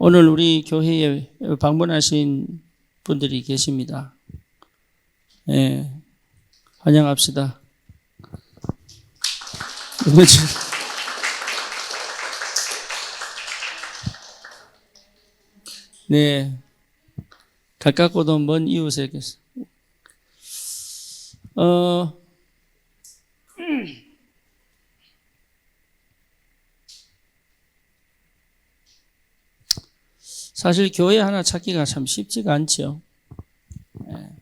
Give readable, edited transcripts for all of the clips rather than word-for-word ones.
오늘 우리 교회에 방문하신 분들이 계십니다. 예, 환영합시다. 네, 가깝고도 먼 이웃에게서. 사실 교회 하나 찾기가 참 쉽지가 않죠.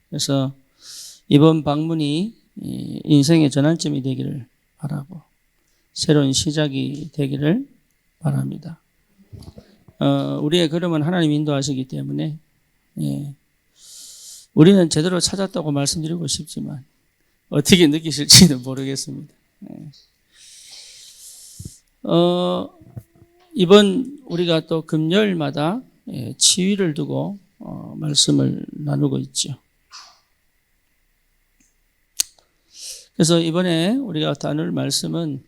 그래서 이번 방문이 인생의 전환점이 되기를 바라고 새로운 시작이 되기를 바랍니다. 우리의 걸음은 하나님 인도하시기 때문에 우리는 제대로 찾았다고 말씀드리고 싶지만 어떻게 느끼실지는 모르겠습니다. 이번 우리가 또 금요일마다 치유를 두고 말씀을 나누고 있죠. 그래서 이번에 우리가 나눌 말씀은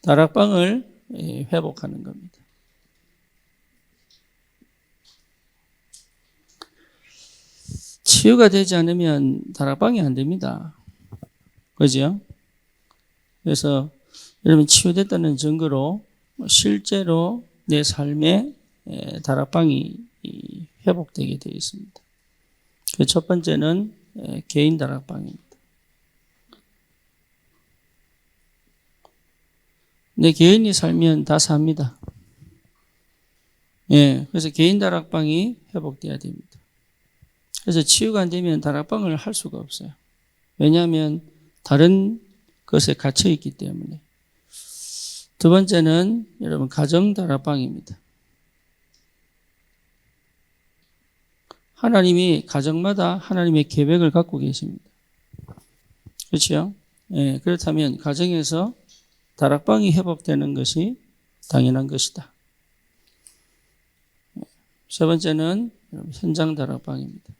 다락방을 회복하는 겁니다. 치유가 되지 않으면 다락방이 안 됩니다. 그죠? 그래서 여러분 치유됐다는 증거로 실제로 내 삶에 다락방이 회복되게 되어 있습니다. 그 첫 번째는 개인 다락방입니다. 내 개인이 살면 다 삽니다. 그래서 개인 다락방이 회복돼야 됩니다. 그래서 치유가 안 되면 다락방을 할 수가 없어요. 왜냐하면 다른 것에 갇혀 있기 때문에. 두 번째는 여러분 가정 다락방입니다. 하나님이 가정마다 하나님의 계획을 갖고 계십니다. 그렇죠? 그렇다면 가정에서 다락방이 회복되는 것이 당연한 것이다. 세 번째는 현장 다락방입니다.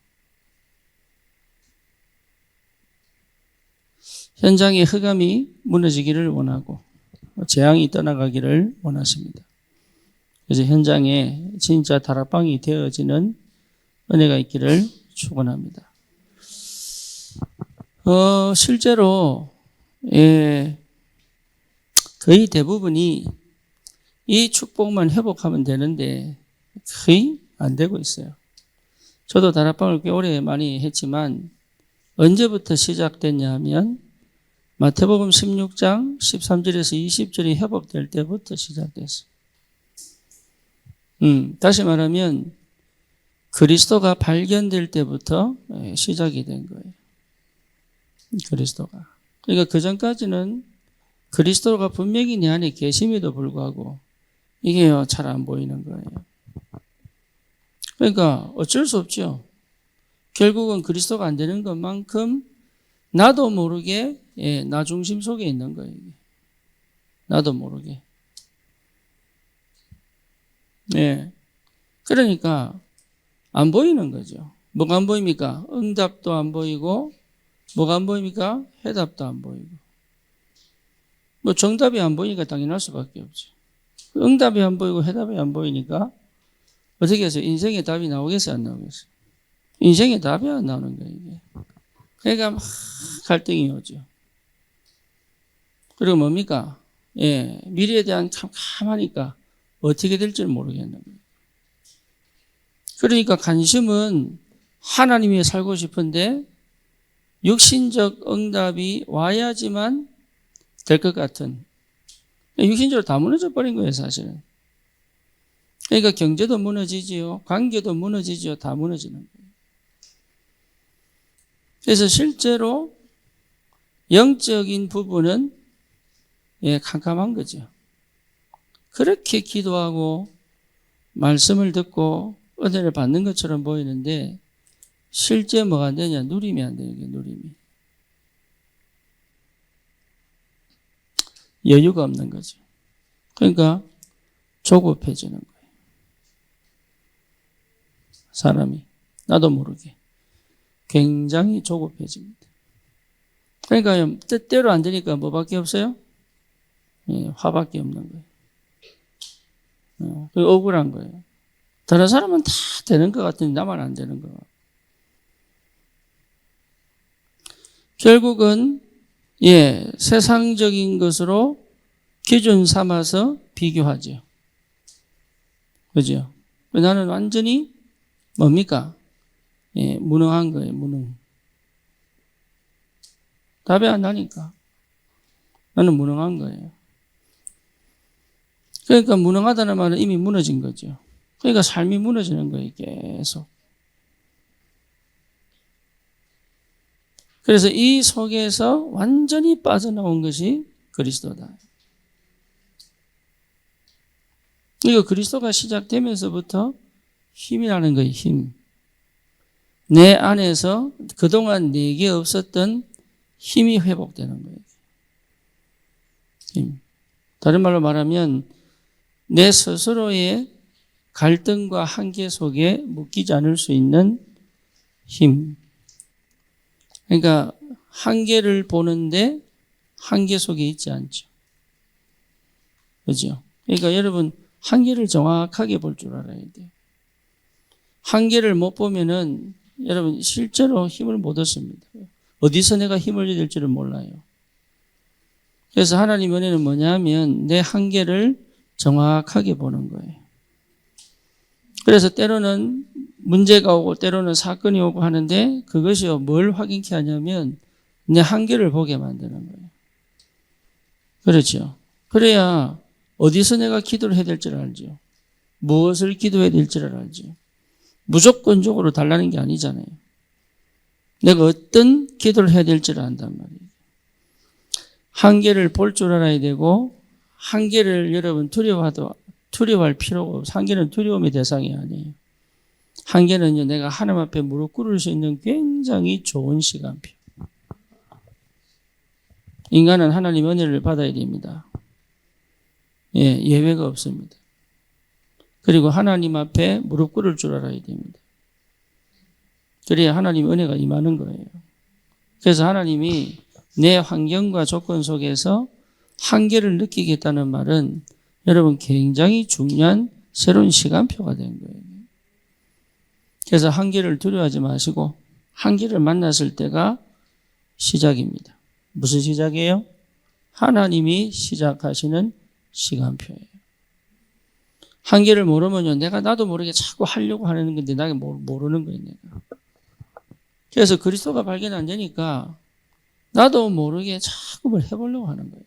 현장의 흑암이 무너지기를 원하고 재앙이 떠나가기를 원하십니다. 그래서 현장에 진짜 다락방이 되어지는 은혜가 있기를 축원합니다. 실제로 거의 대부분이 이 축복만 회복하면 되는데 거의 안 되고 있어요. 저도 다락방을 꽤 오래 많이 했지만 언제부터 시작됐냐 하면 마태복음 16장 13절에서 20절이 회복될 때부터 시작됐어요. 다시 말하면 그리스도가 발견될 때부터 시작이 된 거예요. 그리스도가. 그러니까 그 전까지는 그리스도가 분명히 내 안에 계심에도 불구하고 이게 잘 안 보이는 거예요. 그러니까 어쩔 수 없죠. 결국은 그리스도가 안 되는 것만큼 나도 모르게 나 중심 속에 있는 거예요. 나도 모르게. 그러니까 안 보이는 거죠. 뭐가 안 보입니까? 응답도 안 보이고, 뭐가 안 보입니까? 해답도 안 보이고. 뭐 정답이 안 보이니까 당연할 수밖에 없죠. 응답이 안 보이고 해답이 안 보이니까 어떻게 해서 인생의 답이 나오겠어요? 안 나오겠어요? 인생의 답이 안 나오는 거예요, 이게. 그러니까 막 갈등이 오죠. 그리고 뭡니까? 미래에 대한 참 가만히니까 어떻게 될지를 모르겠는 거예요. 그러니까 관심은 하나님이 살고 싶은데 육신적 응답이 와야지만 될 것 같은, 육신적으로 다 무너져 버린 거예요, 사실은. 그러니까 경제도 무너지지요, 관계도 무너지지요, 다 무너지는 거예요. 그래서 실제로 영적인 부분은 캄캄한 거죠. 그렇게 기도하고 말씀을 듣고 은혜를 받는 것처럼 보이는데 실제 뭐가 안 되냐? 누림이 안 되는 게 누림이. 여유가 없는 거죠. 그러니까 조급해지는 거예요. 사람이 나도 모르게 굉장히 조급해집니다. 그러니까 뜻대로 안 되니까 뭐밖에 없어요? 화밖에 없는 거예요. 그게 억울한 거예요. 다른 사람은 다 되는 것 같은데 나만 안 되는 거. 결국은 세상적인 것으로 기준 삼아서 비교하죠. 그죠? 나는 완전히 뭡니까? 무능한 거예요, 무능. 답이 안 나니까. 나는 무능한 거예요. 그러니까 무능하다는 말은 이미 무너진 거죠. 그러니까 삶이 무너지는 거예요, 계속. 그래서 이 속에서 완전히 빠져나온 것이 그리스도다. 이거 그리스도가 시작되면서부터 힘이 나는 거예요, 힘. 내 안에서 그동안 내게 없었던 힘이 회복되는 거예요. 힘. 다른 말로 말하면 내 스스로의 갈등과 한계 속에 묶이지 않을 수 있는 힘. 그러니까 한계를 보는데 한계 속에 있지 않죠. 그죠? 그러니까 여러분 한계를 정확하게 볼 줄 알아야 돼요. 한계를 못 보면은 여러분 실제로 힘을 못 얻습니다. 어디서 내가 힘을 얻을지를 몰라요. 그래서 하나님의 은혜는 뭐냐면 내 한계를 정확하게 보는 거예요. 그래서 때로는 문제가 오고 때로는 사건이 오고 하는데 그것이요 뭘 확인케 하냐면 내 한계를 보게 만드는 거예요. 그렇죠. 그래야 어디서 내가 기도를 해야 될지를 알죠. 무엇을 기도해야 될지를 알죠. 무조건적으로 달라는 게 아니잖아요. 내가 어떤 기도를 해야 될지를 안단 말이에요. 한계를 볼 줄 알아야 되고 한계를 여러분 두려워할 필요가 없어요. 한계는 두려움의 대상이 아니에요. 한계는요 내가 하나님 앞에 무릎 꿇을 수 있는 굉장히 좋은 시간표. 인간은 하나님의 은혜를 받아야 됩니다. 예외가 없습니다. 그리고 하나님 앞에 무릎 꿇을 줄 알아야 됩니다. 그래야 하나님의 은혜가 임하는 거예요. 그래서 하나님이 내 환경과 조건 속에서 한계를 느끼겠다는 말은 여러분 굉장히 중요한 새로운 시간표가 된 거예요. 그래서 한계를 두려워하지 마시고 한계를 만났을 때가 시작입니다. 무슨 시작이에요? 하나님이 시작하시는 시간표예요. 한계를 모르면요, 나도 모르게 자꾸 하려고 하는 건데, 나게 모르는 거예요, 내가. 그래서 그리스도가 발견 안 되니까, 나도 모르게 자꾸 뭘 해보려고 하는 거예요.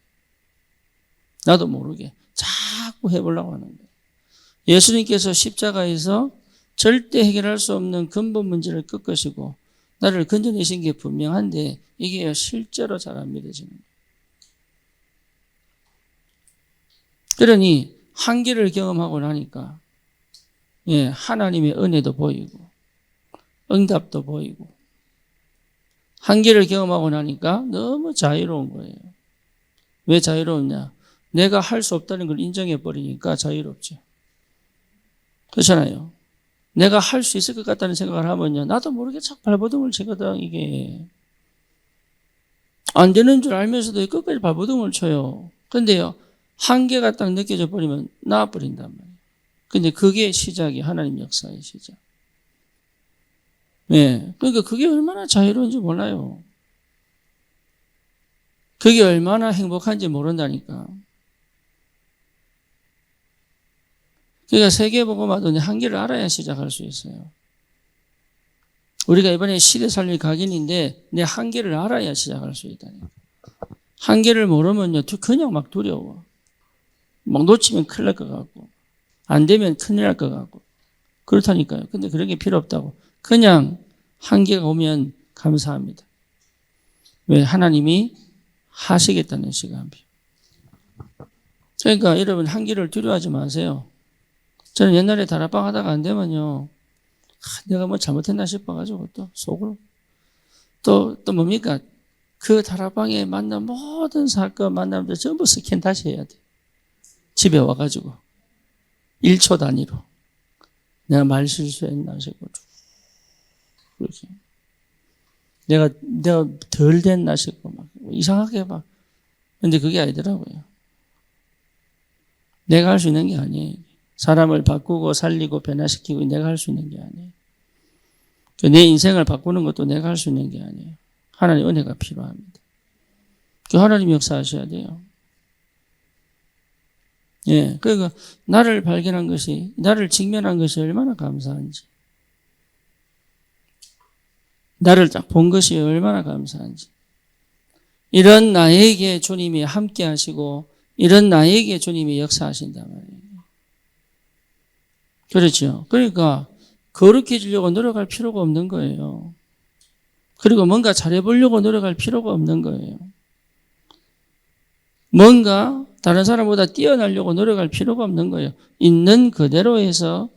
나도 모르게 자꾸 해보려고 하는 거예요. 예수님께서 십자가에서 절대 해결할 수 없는 근본 문제를 꺾으시고, 나를 건져내신 게 분명한데, 이게 실제로 잘 안 믿어지는 거예요. 그러니, 한계를 경험하고 나니까 하나님의 은혜도 보이고 응답도 보이고 한계를 경험하고 나니까 너무 자유로운 거예요. 왜 자유로웠냐? 내가 할 수 없다는 걸 인정해 버리니까 자유롭죠. 그렇잖아요. 내가 할 수 있을 것 같다는 생각을 하면요 나도 모르게 자꾸 발버둥을 치거든. 이게 안 되는 줄 알면서도 끝까지 발버둥을 쳐요. 근데요 한계가 딱 느껴져 버리면 나와버린단 말이에요. 근데 그게 시작이 하나님 역사의 시작. 그러니까 그게 얼마나 자유로운지 몰라요. 그게 얼마나 행복한지 모른다니까. 그러니까 세계복음화도 한계를 알아야 시작할 수 있어요. 우리가 이번에 시대 살릴 각인인데 내 한계를 알아야 시작할 수 있다니까. 한계를 모르면요 그냥 막 두려워. 막 놓치면 큰일 날 것 같고 안 되면 큰일 날 것 같고 그렇다니까요. 근데 그런 게 필요 없다고. 그냥 한계가 오면 감사합니다. 왜? 하나님이 하시겠다는 시간표. 그러니까 여러분 한계를 두려워하지 마세요. 저는 옛날에 다락방 하다가 안 되면요 내가 뭐 잘못했나 싶어가지고 또 속으로 또 뭡니까? 그 다락방에 만난 모든 사건 만남들 전부 스캔 다시 해야 돼. 집에 와가지고 1초 단위로 내가 말 실수했나 싶고 그렇게 내가 덜 됐나 싶고 막 이상하게 막 근데 그게 아니더라고요. 내가 할 수 있는 게 아니에요. 사람을 바꾸고 살리고 변화시키고 내가 할 수 있는 게 아니에요. 내 인생을 바꾸는 것도 내가 할 수 있는 게 아니에요. 하나님의 은혜가 필요합니다. 하나님이 역사하셔야 돼요. 예, 그러니까 나를 발견한 것이, 나를 직면한 것이 얼마나 감사한지, 나를 딱 본 것이 얼마나 감사한지, 이런 나에게 주님이 함께 하시고 이런 나에게 주님이 역사하신단 말이에요. 그렇죠. 그러니까 거룩해지려고 노력할 필요가 없는 거예요. 그리고 뭔가 잘해보려고 노력할 필요가 없는 거예요. 뭔가 다른 사람보다 뛰어나려고 노력할 필요가 없는 거예요. 있는 그대로에서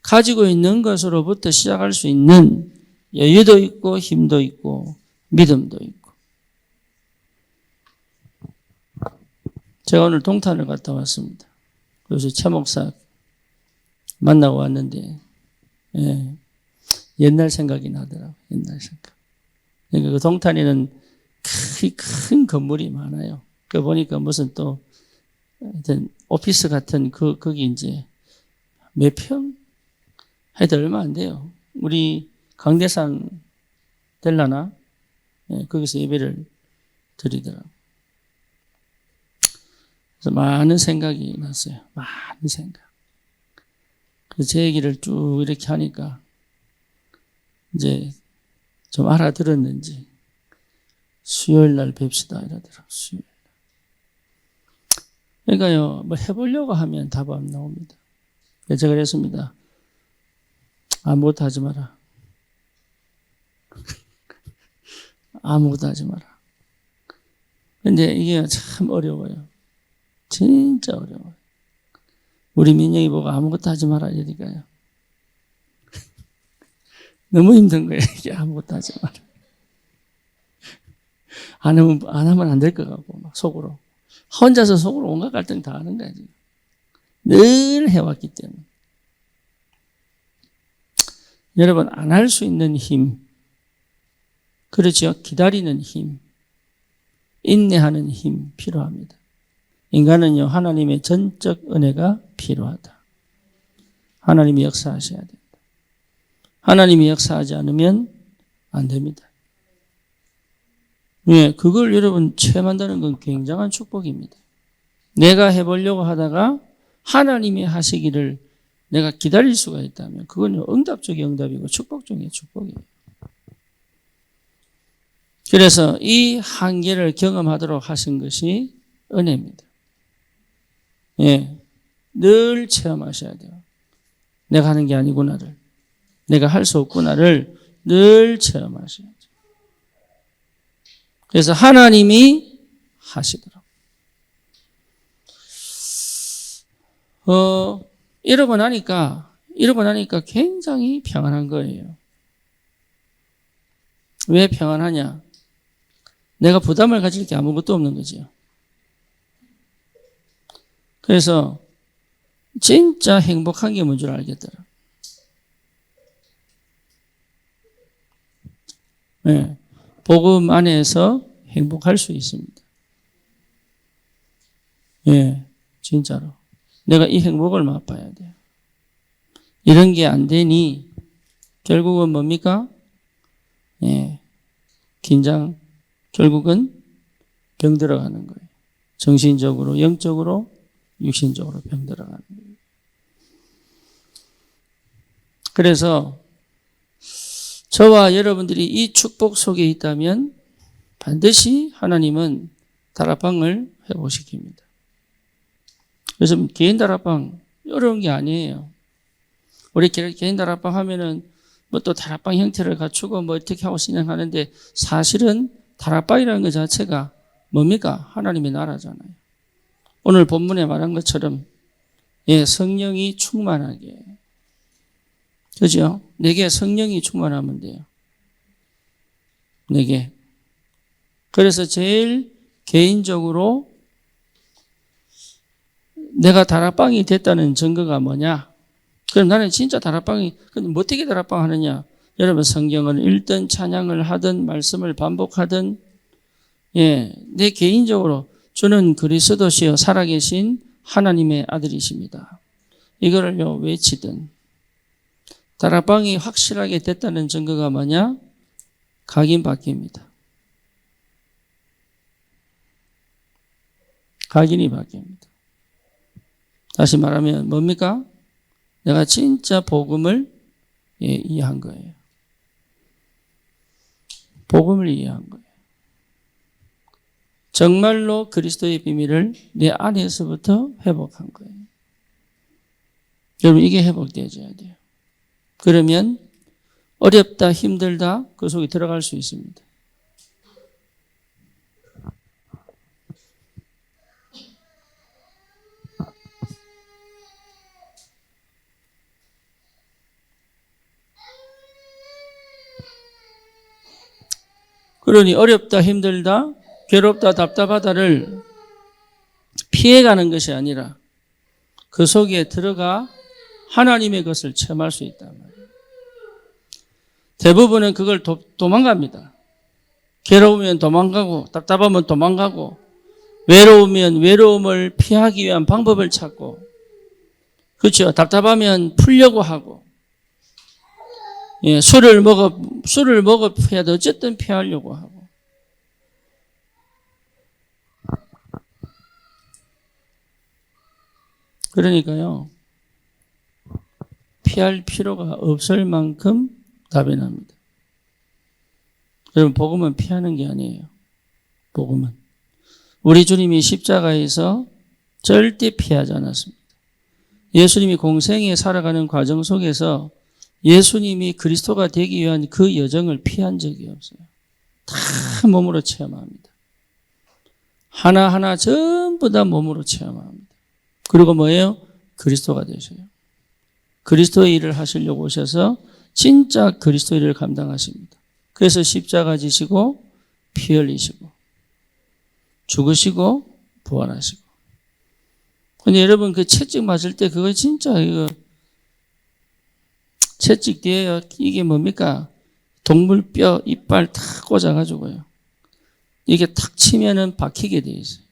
가지고 있는 것으로부터 시작할 수 있는 여유도 있고 힘도 있고 믿음도 있고. 제가 오늘 동탄을 갔다 왔습니다. 그래서 최 목사 만나고 왔는데 옛날 생각이 나더라고요. 옛날 생각. 그러니까 그 동탄에는 큰 건물이 많아요. 그 보니까 무슨 또 오피스 같은 거기 이제 몇 평? 해도 얼마 안 돼요. 우리 강대상 될라나? 거기서 예배를 드리더라고요. 그래서 많은 생각이 났어요. 많은 생각. 그래서 제 얘기를 쭉 이렇게 하니까 이제 좀 알아들었는지 수요일 날 뵙시다 이러더라고요. 수요일 날. 그러니까요, 뭐 해보려고 하면 답 안 나옵니다. 그래서 제가 그랬습니다. 아무것도 하지 마라. 아무것도 하지 마라. 근데 이게 참 어려워요. 진짜 어려워요. 우리 민영이 보고 아무것도 하지 마라 이러니까요. 너무 힘든 거예요. 이게 아무것도 하지 마라. 안 하면 안 될 것 같고, 막 속으로. 혼자서 속으로 온갖 갈등 다 하는 거야, 지금. 늘 해왔기 때문에. 여러분, 안 할 수 있는 힘. 그렇죠. 기다리는 힘. 인내하는 힘 필요합니다. 인간은요, 하나님의 전적 은혜가 필요하다. 하나님이 역사하셔야 된다. 하나님이 역사하지 않으면 안 됩니다. 예, 그걸 여러분 체험한다는 건 굉장한 축복입니다. 내가 해보려고 하다가 하나님이 하시기를 내가 기다릴 수가 있다면 그건 응답 중의 응답이고 축복 중의 축복이에요. 그래서 이 한계를 경험하도록 하신 것이 은혜입니다. 예, 늘 체험하셔야 돼요. 내가 하는 게 아니구나를, 내가 할 수 없구나를 늘 체험하셔야죠. 그래서 하나님이 하시더라고요. 이러고 나니까 굉장히 평안한 거예요. 왜 평안하냐? 내가 부담을 가질 게 아무것도 없는 거죠. 그래서 진짜 행복한 게 뭔 줄 알겠더라. 네, 복음 안에서 행복할 수 있습니다. 예, 진짜로. 내가 이 행복을 맛봐야 돼요. 이런 게 안 되니 결국은 뭡니까? 예, 긴장, 결국은 병 들어가는 거예요. 정신적으로, 영적으로, 육신적으로 병 들어가는 거예요. 그래서 저와 여러분들이 이 축복 속에 있다면 반드시 하나님은 다락방을 회복시킵니다. 그래서 개인 다락방 어려운 게 아니에요. 우리 개인 다락방 하면은 뭐 또 다락방 형태를 갖추고 뭐 어떻게 하고 진행하는데 사실은 다락방이라는 것 자체가 뭡니까? 하나님의 나라잖아요. 오늘 본문에 말한 것처럼 예, 성령이 충만하게. 그죠? 내게 성령이 충만하면 돼요. 내게. 그래서 제일 개인적으로 내가 다락방이 됐다는 증거가 뭐냐? 그럼 나는 진짜 다락방이, 근데 어떻게 다락방 하느냐? 여러분 성경을 읽든 찬양을 하든 말씀을 반복하든 예, 내 개인적으로 주는 그리스도시여 살아계신 하나님의 아들이십니다. 이거를요 외치든 다락방이 확실하게 됐다는 증거가 뭐냐? 각인 바뀝니다. 각인이 바뀝니다. 다시 말하면 뭡니까? 내가 진짜 복음을 이해한 거예요. 복음을 이해한 거예요. 정말로 그리스도의 비밀을 내 안에서부터 회복한 거예요. 여러분 이게 회복되어져야 돼요. 그러면 어렵다 힘들다 그 속에 들어갈 수 있습니다. 그러니 어렵다 힘들다 괴롭다 답답하다를 피해가는 것이 아니라 그 속에 들어가 하나님의 것을 체험할 수 있단 말이에요. 대부분은 그걸 도망갑니다. 괴로우면 도망가고 답답하면 도망가고 외로우면 외로움을 피하기 위한 방법을 찾고 그렇죠. 답답하면 풀려고 하고 술을 먹어 피해도 어쨌든 피하려고 하고 그러니까요. 피할 필요가 없을 만큼 답이 납니다. 여러분 복음은 피하는 게 아니에요. 복음은 우리 주님이 십자가에서 절대 피하지 않았습니다. 예수님이 공생에 살아가는 과정 속에서 예수님이 그리스도가 되기 위한 그 여정을 피한 적이 없어요. 다 몸으로 체험합니다. 하나하나 전부 다 몸으로 체험합니다. 그리고 뭐예요? 그리스도가 되셔요. 그리스도의 일을 하시려고 오셔서 진짜 그리스도의 일을 감당하십니다. 그래서 십자가 지시고 피 흘리시고 죽으시고 부활하시고. 근데 여러분 그 채찍 맞을 때 그거 진짜 이거 채찍 뒤에 이게 뭡니까? 동물 뼈 이빨 탁 꽂아가지고요. 이게 탁 치면은 박히게 돼 있어요.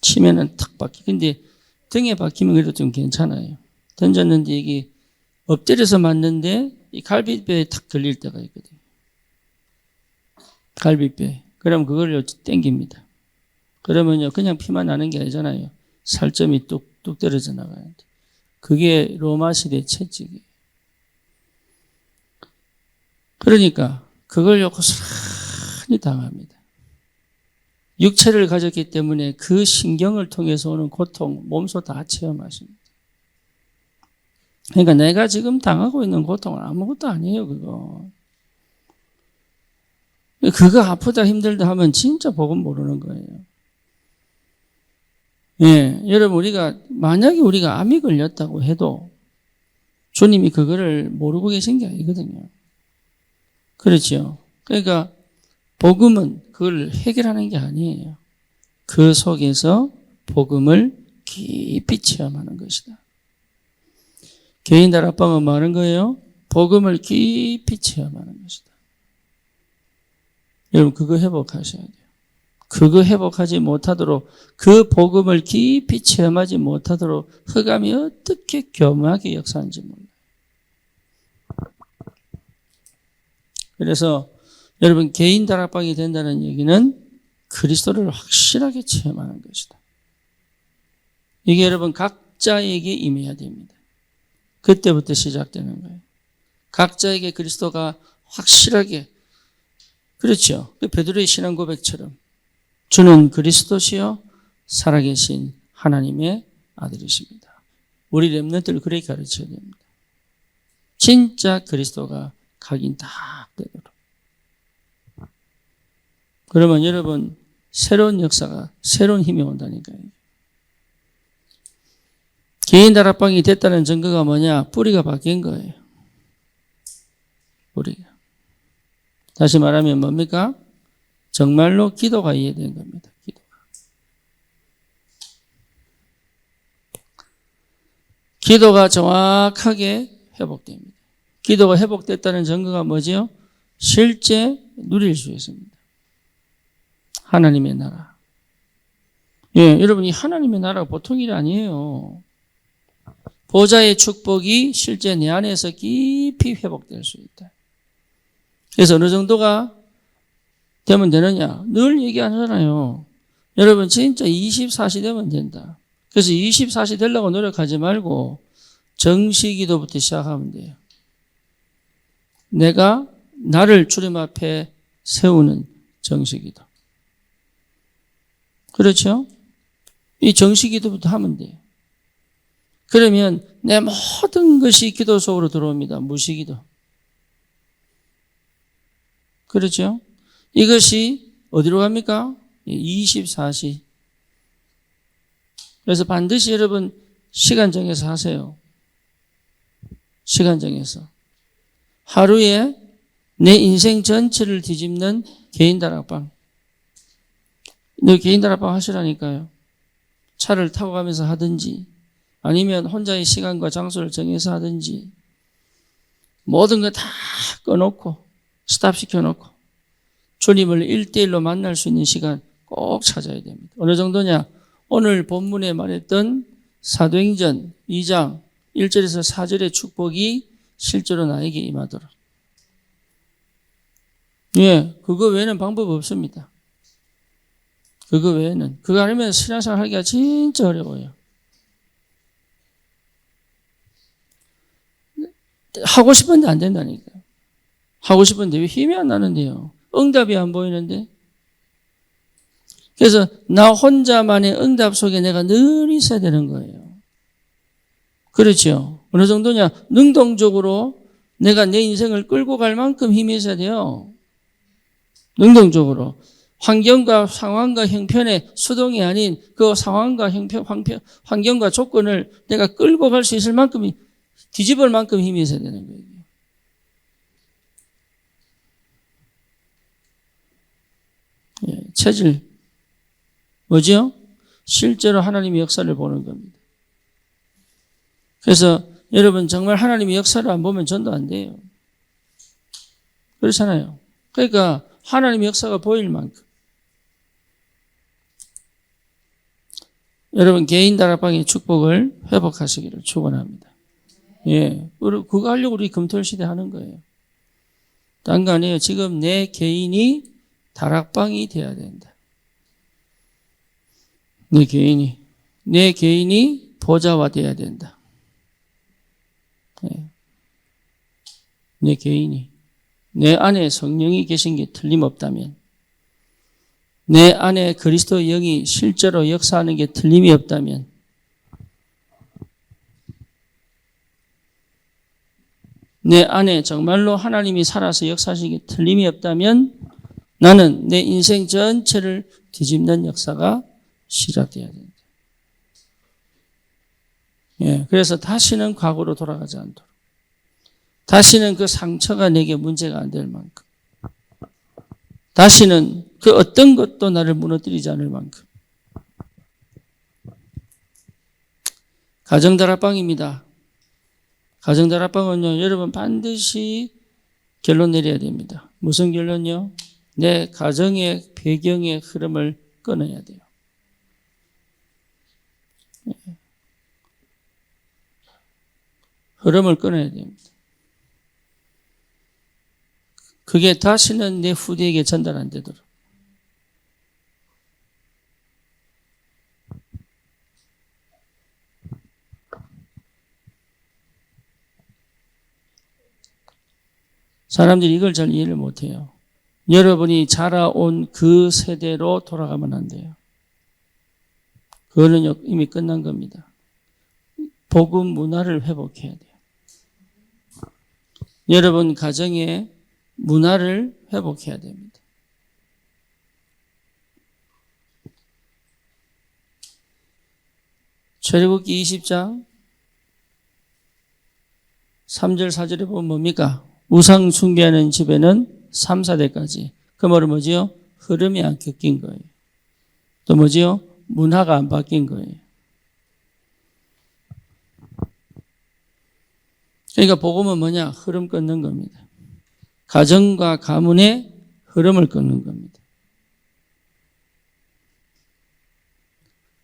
치면은 탁 박히. 근데 등에 박히면 그래도 좀 괜찮아요. 던졌는데 이게 엎드려서 맞는데 이 갈비뼈에 탁 걸릴 때가 있거든요. 갈비뼈에. 그럼 그걸 땡깁니다. 그러면요 그냥 피만 나는 게 아니잖아요. 살점이 뚝뚝 떨어져 나가는데. 그게 로마 시대 채찍이에요. 그러니까 그걸 고스란히 당합니다. 육체를 가졌기 때문에 그 신경을 통해서 오는 고통, 몸소 다 체험하십니다. 그러니까 내가 지금 당하고 있는 고통은 아무것도 아니에요, 그거. 그거 아프다 힘들다 하면 진짜 복음 모르는 거예요. 예, 여러분 만약에 우리가 암이 걸렸다고 해도 주님이 그거를 모르고 계신 게 아니거든요. 그렇죠. 그러니까 복음은 그걸 해결하는 게 아니에요. 그 속에서 복음을 깊이 체험하는 것이다. 개인 다락방은 뭐 하는 거예요? 복음을 깊이 체험하는 것이다. 여러분 그거 회복하셔야 돼요. 그거 회복하지 못하도록 그 복음을 깊이 체험하지 못하도록 흑암이 어떻게 교묘하게 역사하는지 몰라요. 그래서 여러분 개인 다락방이 된다는 얘기는 그리스도를 확실하게 체험하는 것이다. 이게 여러분 각자에게 임해야 됩니다. 그때부터 시작되는 거예요. 각자에게 그리스도가 확실하게 그렇죠. 베드로의 신앙 고백처럼 주는 그리스도시요 살아계신 하나님의 아들이십니다. 우리 렘넌트를 그렇게 가르쳐야 됩니다. 진짜 그리스도가 각인 딱 되도록. 그러면 여러분 새로운 역사가 새로운 힘이 온다니까요. 개인 다락방이 됐다는 증거가 뭐냐? 뿌리가 바뀐 거예요. 뿌리가. 다시 말하면 뭡니까? 정말로 기도가 이해된 겁니다. 기도가 정확하게 회복됩니다. 기도가 회복됐다는 증거가 뭐지요? 실제 누릴 수 있습니다. 하나님의 나라. 예, 여러분 이 하나님의 나라가 보통 일이 아니에요. 보좌의 축복이 실제 내 안에서 깊이 회복될 수 있다. 그래서 어느 정도가 되면 되느냐? 늘 얘기하잖아요. 여러분 진짜 24시 되면 된다. 그래서 24시 되려고 노력하지 말고 정시기도부터 시작하면 돼요. 내가 나를 주님 앞에 세우는 정시기도. 그렇죠? 이 정시기도부터 하면 돼요. 그러면 내 모든 것이 기도 속으로 들어옵니다. 무시기도. 그렇죠? 이것이 어디로 갑니까? 24시. 그래서 반드시 여러분 시간 정해서 하세요. 시간 정해서. 하루에 내 인생 전체를 뒤집는 개인 다락방. 너 개인 다락방 하시라니까요. 차를 타고 가면서 하든지 아니면 혼자의 시간과 장소를 정해서 하든지 모든 거 다 꺼놓고 스탑시켜놓고 주님을 1대1로 만날 수 있는 시간 꼭 찾아야 됩니다. 어느 정도냐? 오늘 본문에 말했던 사도행전 2장 1절에서 4절의 축복이 실제로 나에게 임하도록. 예, 그거 외에는 방법 없습니다. 그거 외에는. 그거 아니면 신앙생활 하기가 진짜 어려워요. 하고 싶은데 안 된다니까요. 하고 싶은데 왜 힘이 안 나는데요? 응답이 안 보이는데? 그래서 나 혼자만의 응답 속에 내가 늘 있어야 되는 거예요. 그렇죠? 어느 정도냐? 능동적으로 내가 내 인생을 끌고 갈 만큼 힘이 있어야 돼요. 능동적으로. 환경과 상황과 형편의 수동이 아닌 그 상황과 환경과 조건을 내가 끌고 갈 수 있을 만큼 뒤집을 만큼 힘이 있어야 되는 거예요. 예, 체질. 뭐죠? 실제로 하나님의 역사를 보는 겁니다. 그래서 여러분 정말 하나님의 역사를 안 보면 전도 안 돼요. 그렇잖아요. 그러니까 하나님의 역사가 보일 만큼. 여러분 개인 다락방의 축복을 회복하시기를 축원합니다. 예, 그거 하려고 우리 금토일 시대 하는 거예요. 딴 거 아니에요. 지금 내 개인이 다락방이 돼야 된다. 내 개인이 보좌화 돼야 된다. 예. 내 개인이 내 안에 성령이 계신 게 틀림없다면, 내 안에 그리스도의 영이 실제로 역사하는 게 틀림이 없다면, 내 안에 정말로 하나님이 살아서 역사하시는 게 틀림이 없다면 나는 내 인생 전체를 뒤집는 역사가 시작돼야 된다. 예, 그래서 다시는 과거로 돌아가지 않도록, 다시는 그 상처가 내게 문제가 안 될 만큼, 다시는 그 어떤 것도 나를 무너뜨리지 않을 만큼. 가정다락방입니다. 가정다락방은요, 여러분 반드시 결론 내려야 됩니다. 무슨 결론요? 내 가정의 배경의 흐름을 끊어야 돼요. 흐름을 끊어야 됩니다. 그게 다시는 내 후대에게 전달 안 되도록. 사람들이 이걸 잘 이해를 못해요. 여러분이 자라온 그 세대로 돌아가면 안 돼요. 그거는 이미 끝난 겁니다. 복음 문화를 회복해야 돼요. 여러분 가정의 문화를 회복해야 됩니다. 출애굽기 20장 3절 4절에 보면 뭡니까? 우상 숭배하는 집에는 3, 4대까지. 그 말은 뭐지요? 흐름이 안 꺾인 거예요. 또 뭐지요? 문화가 안 바뀐 거예요. 그러니까 복음은 뭐냐? 흐름 끊는 겁니다. 가정과 가문의 흐름을 끊는 겁니다.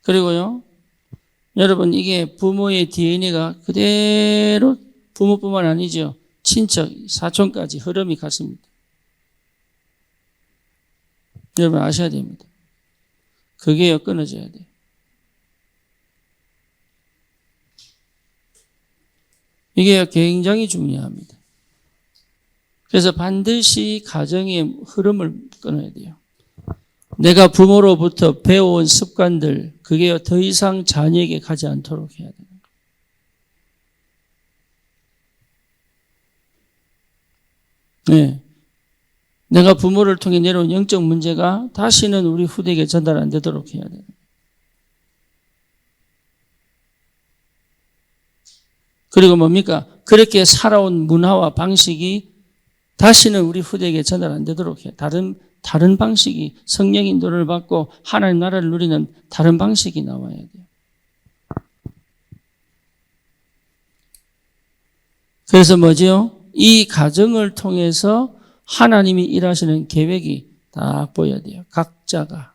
그리고요, 여러분, 이게 부모의 DNA가 그대로 부모뿐만 아니죠. 친척, 사촌까지 흐름이 같습니다. 여러분 아셔야 됩니다. 그게 끊어져야 돼요. 이게 굉장히 중요합니다. 그래서 반드시 가정의 흐름을 끊어야 돼요. 내가 부모로부터 배워온 습관들, 그게 더 이상 자녀에게 가지 않도록 해야 되는 거예요. 네. 내가 부모를 통해 내려온 영적 문제가 다시는 우리 후대에게 전달 안 되도록 해야 돼요. 그리고 뭡니까? 그렇게 살아온 문화와 방식이 다시는 우리 후대에게 전달 안 되도록 해요. 다른 방식이 성령 인도를 받고 하나님 나라를 누리는 다른 방식이 나와야 돼요. 그래서 뭐죠? 이 가정을 통해서 하나님이 일하시는 계획이 딱 보여야 돼요. 각자가.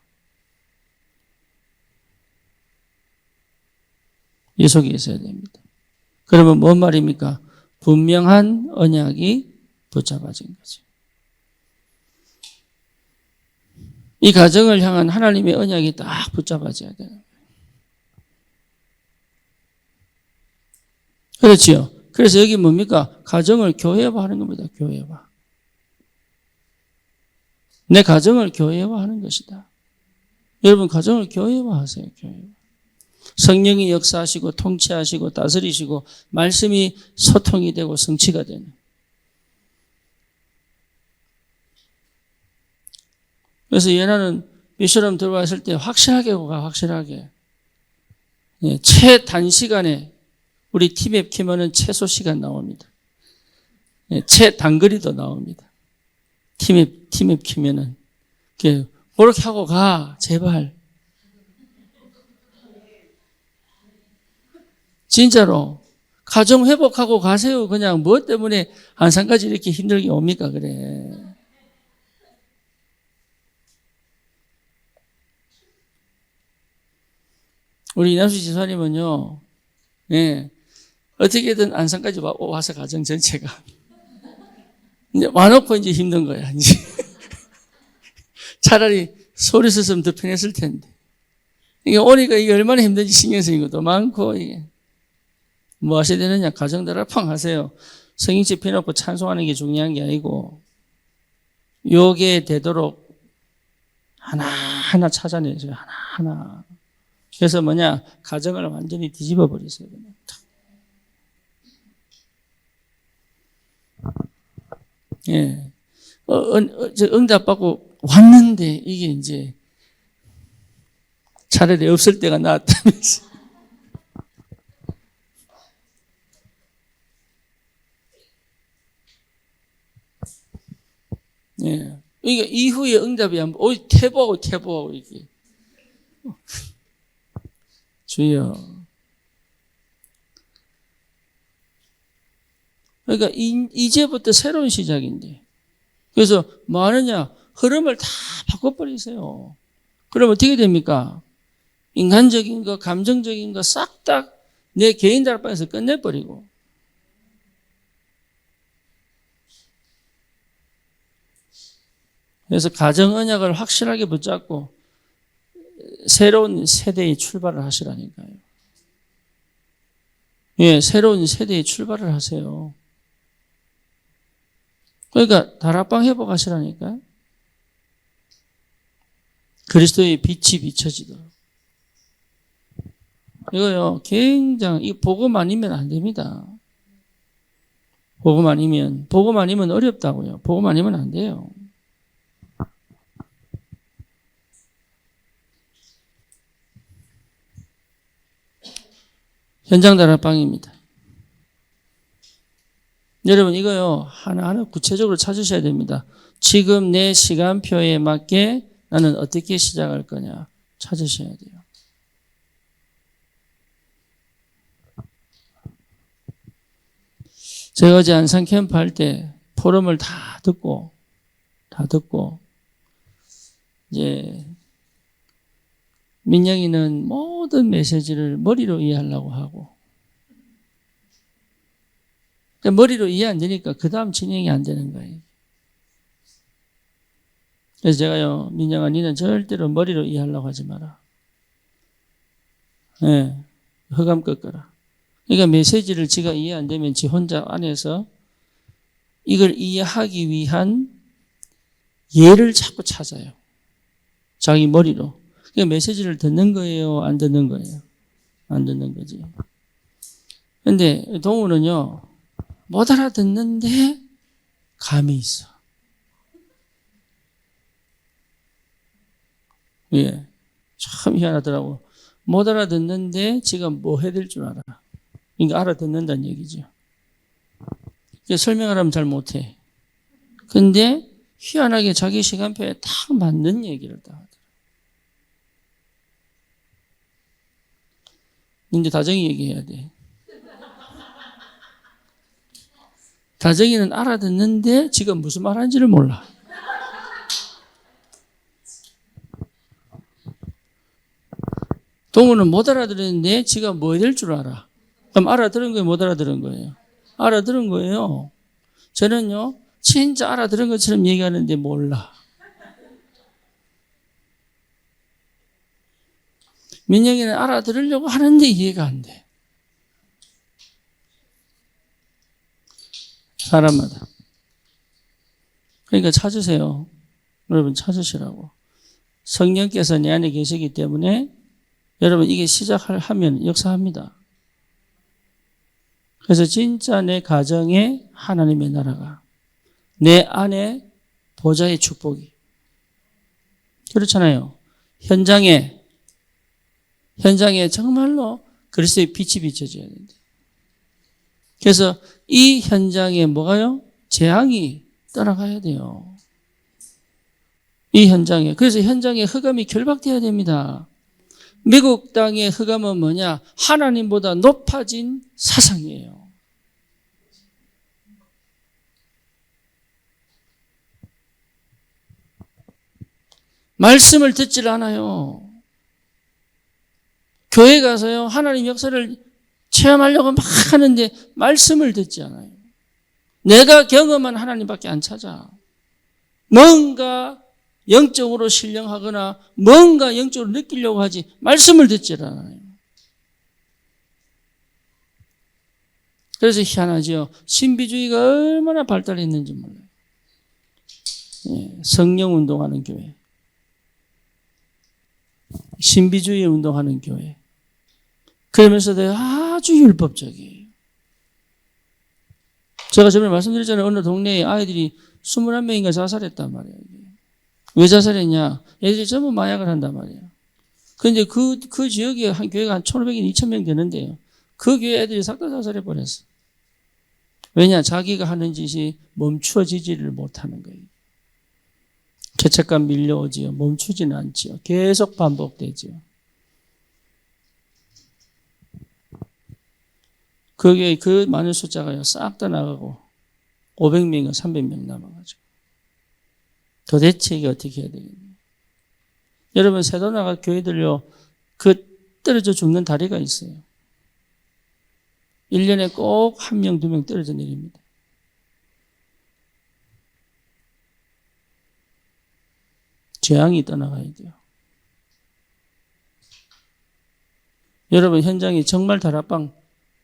이 속에 있어야 됩니다. 그러면 뭔 말입니까? 분명한 언약이 붙잡아진 거죠. 이 가정을 향한 하나님의 언약이 딱 붙잡아져야 돼요. 그렇지요. 그래서 여기 뭡니까? 가정을 교회화하는 겁니다. 교회화. 내 가정을 교회화하는 것이다. 여러분 가정을 교회화하세요. 교회화. 성령이 역사하시고 통치하시고 다스리시고 말씀이 소통이 되고 성취가 되는. 그래서 예나는 미션홈 들어왔을 때 확실하게 가, 확실하게. 예, 최단시간에 우리 팀앱 키면은 최소 시간 나옵니다. 예, 최단거리도 나옵니다. 팀앱 키면은. 그렇게 하고 가, 제발. 진짜로. 가정 회복하고 가세요. 그냥 뭐 때문에 안산까지 이렇게 힘들게 옵니까, 그래. 우리 이남수 지사님은요, 예, 어떻게든 안산까지 와서 가정 전체가. 이제 와놓고 이제 힘든 거야, 이제. 차라리 소리 썼으면 더 편했을 텐데. 이게 오니까 이게 얼마나 힘든지 신경 쓰이는 것도 많고, 이게. 뭐 하셔야 되느냐? 가정들을 팡 하세요. 성인치 펴놓고 찬송하는 게 중요한 게 아니고, 요게 되도록 하나하나 찾아내세요. 하나하나. 그래서 뭐냐? 가정을 완전히 뒤집어 버리세요. 그냥. 예. 응답받고 왔는데, 이게 이제, 차라리 없을 때가 나았다면서. 예. 그러니까 이후에 응답이 안, 태보하고, 이게. 주여. 그러니까 이제부터 새로운 시작인데. 그래서 뭐 하느냐? 흐름을 다 바꿔버리세요. 그럼 어떻게 됩니까? 인간적인 거, 감정적인 거 싹 다 내 개인 다락방에서 끝내버리고. 그래서 가정 언약을 확실하게 붙잡고 새로운 세대의 출발을 하시라니까요. 예, 새로운 세대의 출발을 하세요. 그러니까 다락방 회복하시라니까요. 그리스도의 빛이 비춰지도록. 이거요, 굉장히, 이 복음 아니면 안 됩니다. 복음 아니면 어렵다고요. 복음 아니면 안 돼요. 현장 다락방입니다. 여러분 이거요 하나하나 구체적으로 찾으셔야 됩니다. 지금 내 시간표에 맞게 나는 어떻게 시작할 거냐 찾으셔야 돼요. 제가 어제 안산 캠프 할 때 포럼을 다 듣고 이제 민영이는 모든 메시지를 머리로 이해하려고 하고, 머리로 이해 안 되니까 그 다음 진행이 안 되는 거예요. 그래서 제가요, 민영아, 니는 절대로 머리로 이해하려고 하지 마라. 예, 흑암 꺾어라. 그러니까 메시지를 지가 이해 안 되면 지 혼자 안에서 이걸 이해하기 위한 예를 자꾸 찾아요. 자기 머리로. 그러니까 메시지를 듣는 거예요? 안 듣는 거예요? 안 듣는 거지. 근데 동우는요, 못 알아듣는데 감이 있어. 예. 참 희한하더라고. 못 알아듣는데 지가 뭐 해야 될 줄 알아. 그러니까 알아듣는다는 얘기죠. 설명을 하면 잘 못해. 근데 희한하게 자기 시간표에 딱 맞는 얘기를 다 하더라. 이제 다정이 얘기해야 돼. 다정이는 알아듣는데 지금 무슨 말 하는지를 몰라. 동우는 못 알아들었는데 지가 뭐 해야 될 줄 알아. 그럼 알아들은 거예요? 못 알아들은 거예요? 알아들은 거예요. 저는요, 진짜 알아들은 것처럼 얘기하는데 몰라. 민영이는 알아들으려고 하는데 이해가 안 돼. 사람마다. 그러니까 찾으세요. 여러분 찾으시라고. 성령께서 내 안에 계시기 때문에 여러분 이게 시작하면 역사합니다. 그래서 진짜 내 가정에 하나님의 나라가, 내 안에 보좌의 축복이. 그렇잖아요. 현장에 정말로 그리스도의 빛이 비춰져야 된다. 그래서 이 현장에 뭐가요? 재앙이 떠나가야 돼요. 이 현장에. 그래서 현장에 흑암이 결박돼야 됩니다. 미국 땅의 흑암은 뭐냐? 하나님보다 높아진 사상이에요. 말씀을 듣질 않아요. 교회 가서요, 하나님 역사를 체험하려고 막 하는데 말씀을 듣지 않아요. 내가 경험한 하나님밖에 안 찾아. 뭔가 영적으로 신령하거나 뭔가 영적으로 느끼려고 하지 말씀을 듣지 않아요. 그래서 희한하죠. 신비주의가 얼마나 발달했는지 몰라요. 예, 성령 운동하는 교회. 신비주의 운동하는 교회. 그러면서도 아주 율법적이에요. 제가 저번에 말씀드렸잖아요. 어느 동네에 아이들이 21명인가 자살했단 말이에요. 왜 자살했냐? 애들이 전부 마약을 한단 말이에요. 그런데 그 지역에 한 교회가 한 1,500인, 2,000명 되는데요. 그 교회 애들이 싹 다 자살해버렸어. 왜냐? 자기가 하는 짓이 멈추어지지를 못하는 거예요. 죄책감 밀려오지요. 멈추지는 않지요. 계속 반복되지요. 그게 그 많은 숫자가요. 싹 다 나가고 500명이나 300명 남아가지고. 도대체 이게 어떻게 해야 되겠냐. 여러분 세도나가 교회들요. 그 떨어져 죽는 다리가 있어요. 1년에 꼭 1명, 2명 떨어져 내립니다. 재앙이 떠나가야 돼요. 여러분 현장이 정말 다락방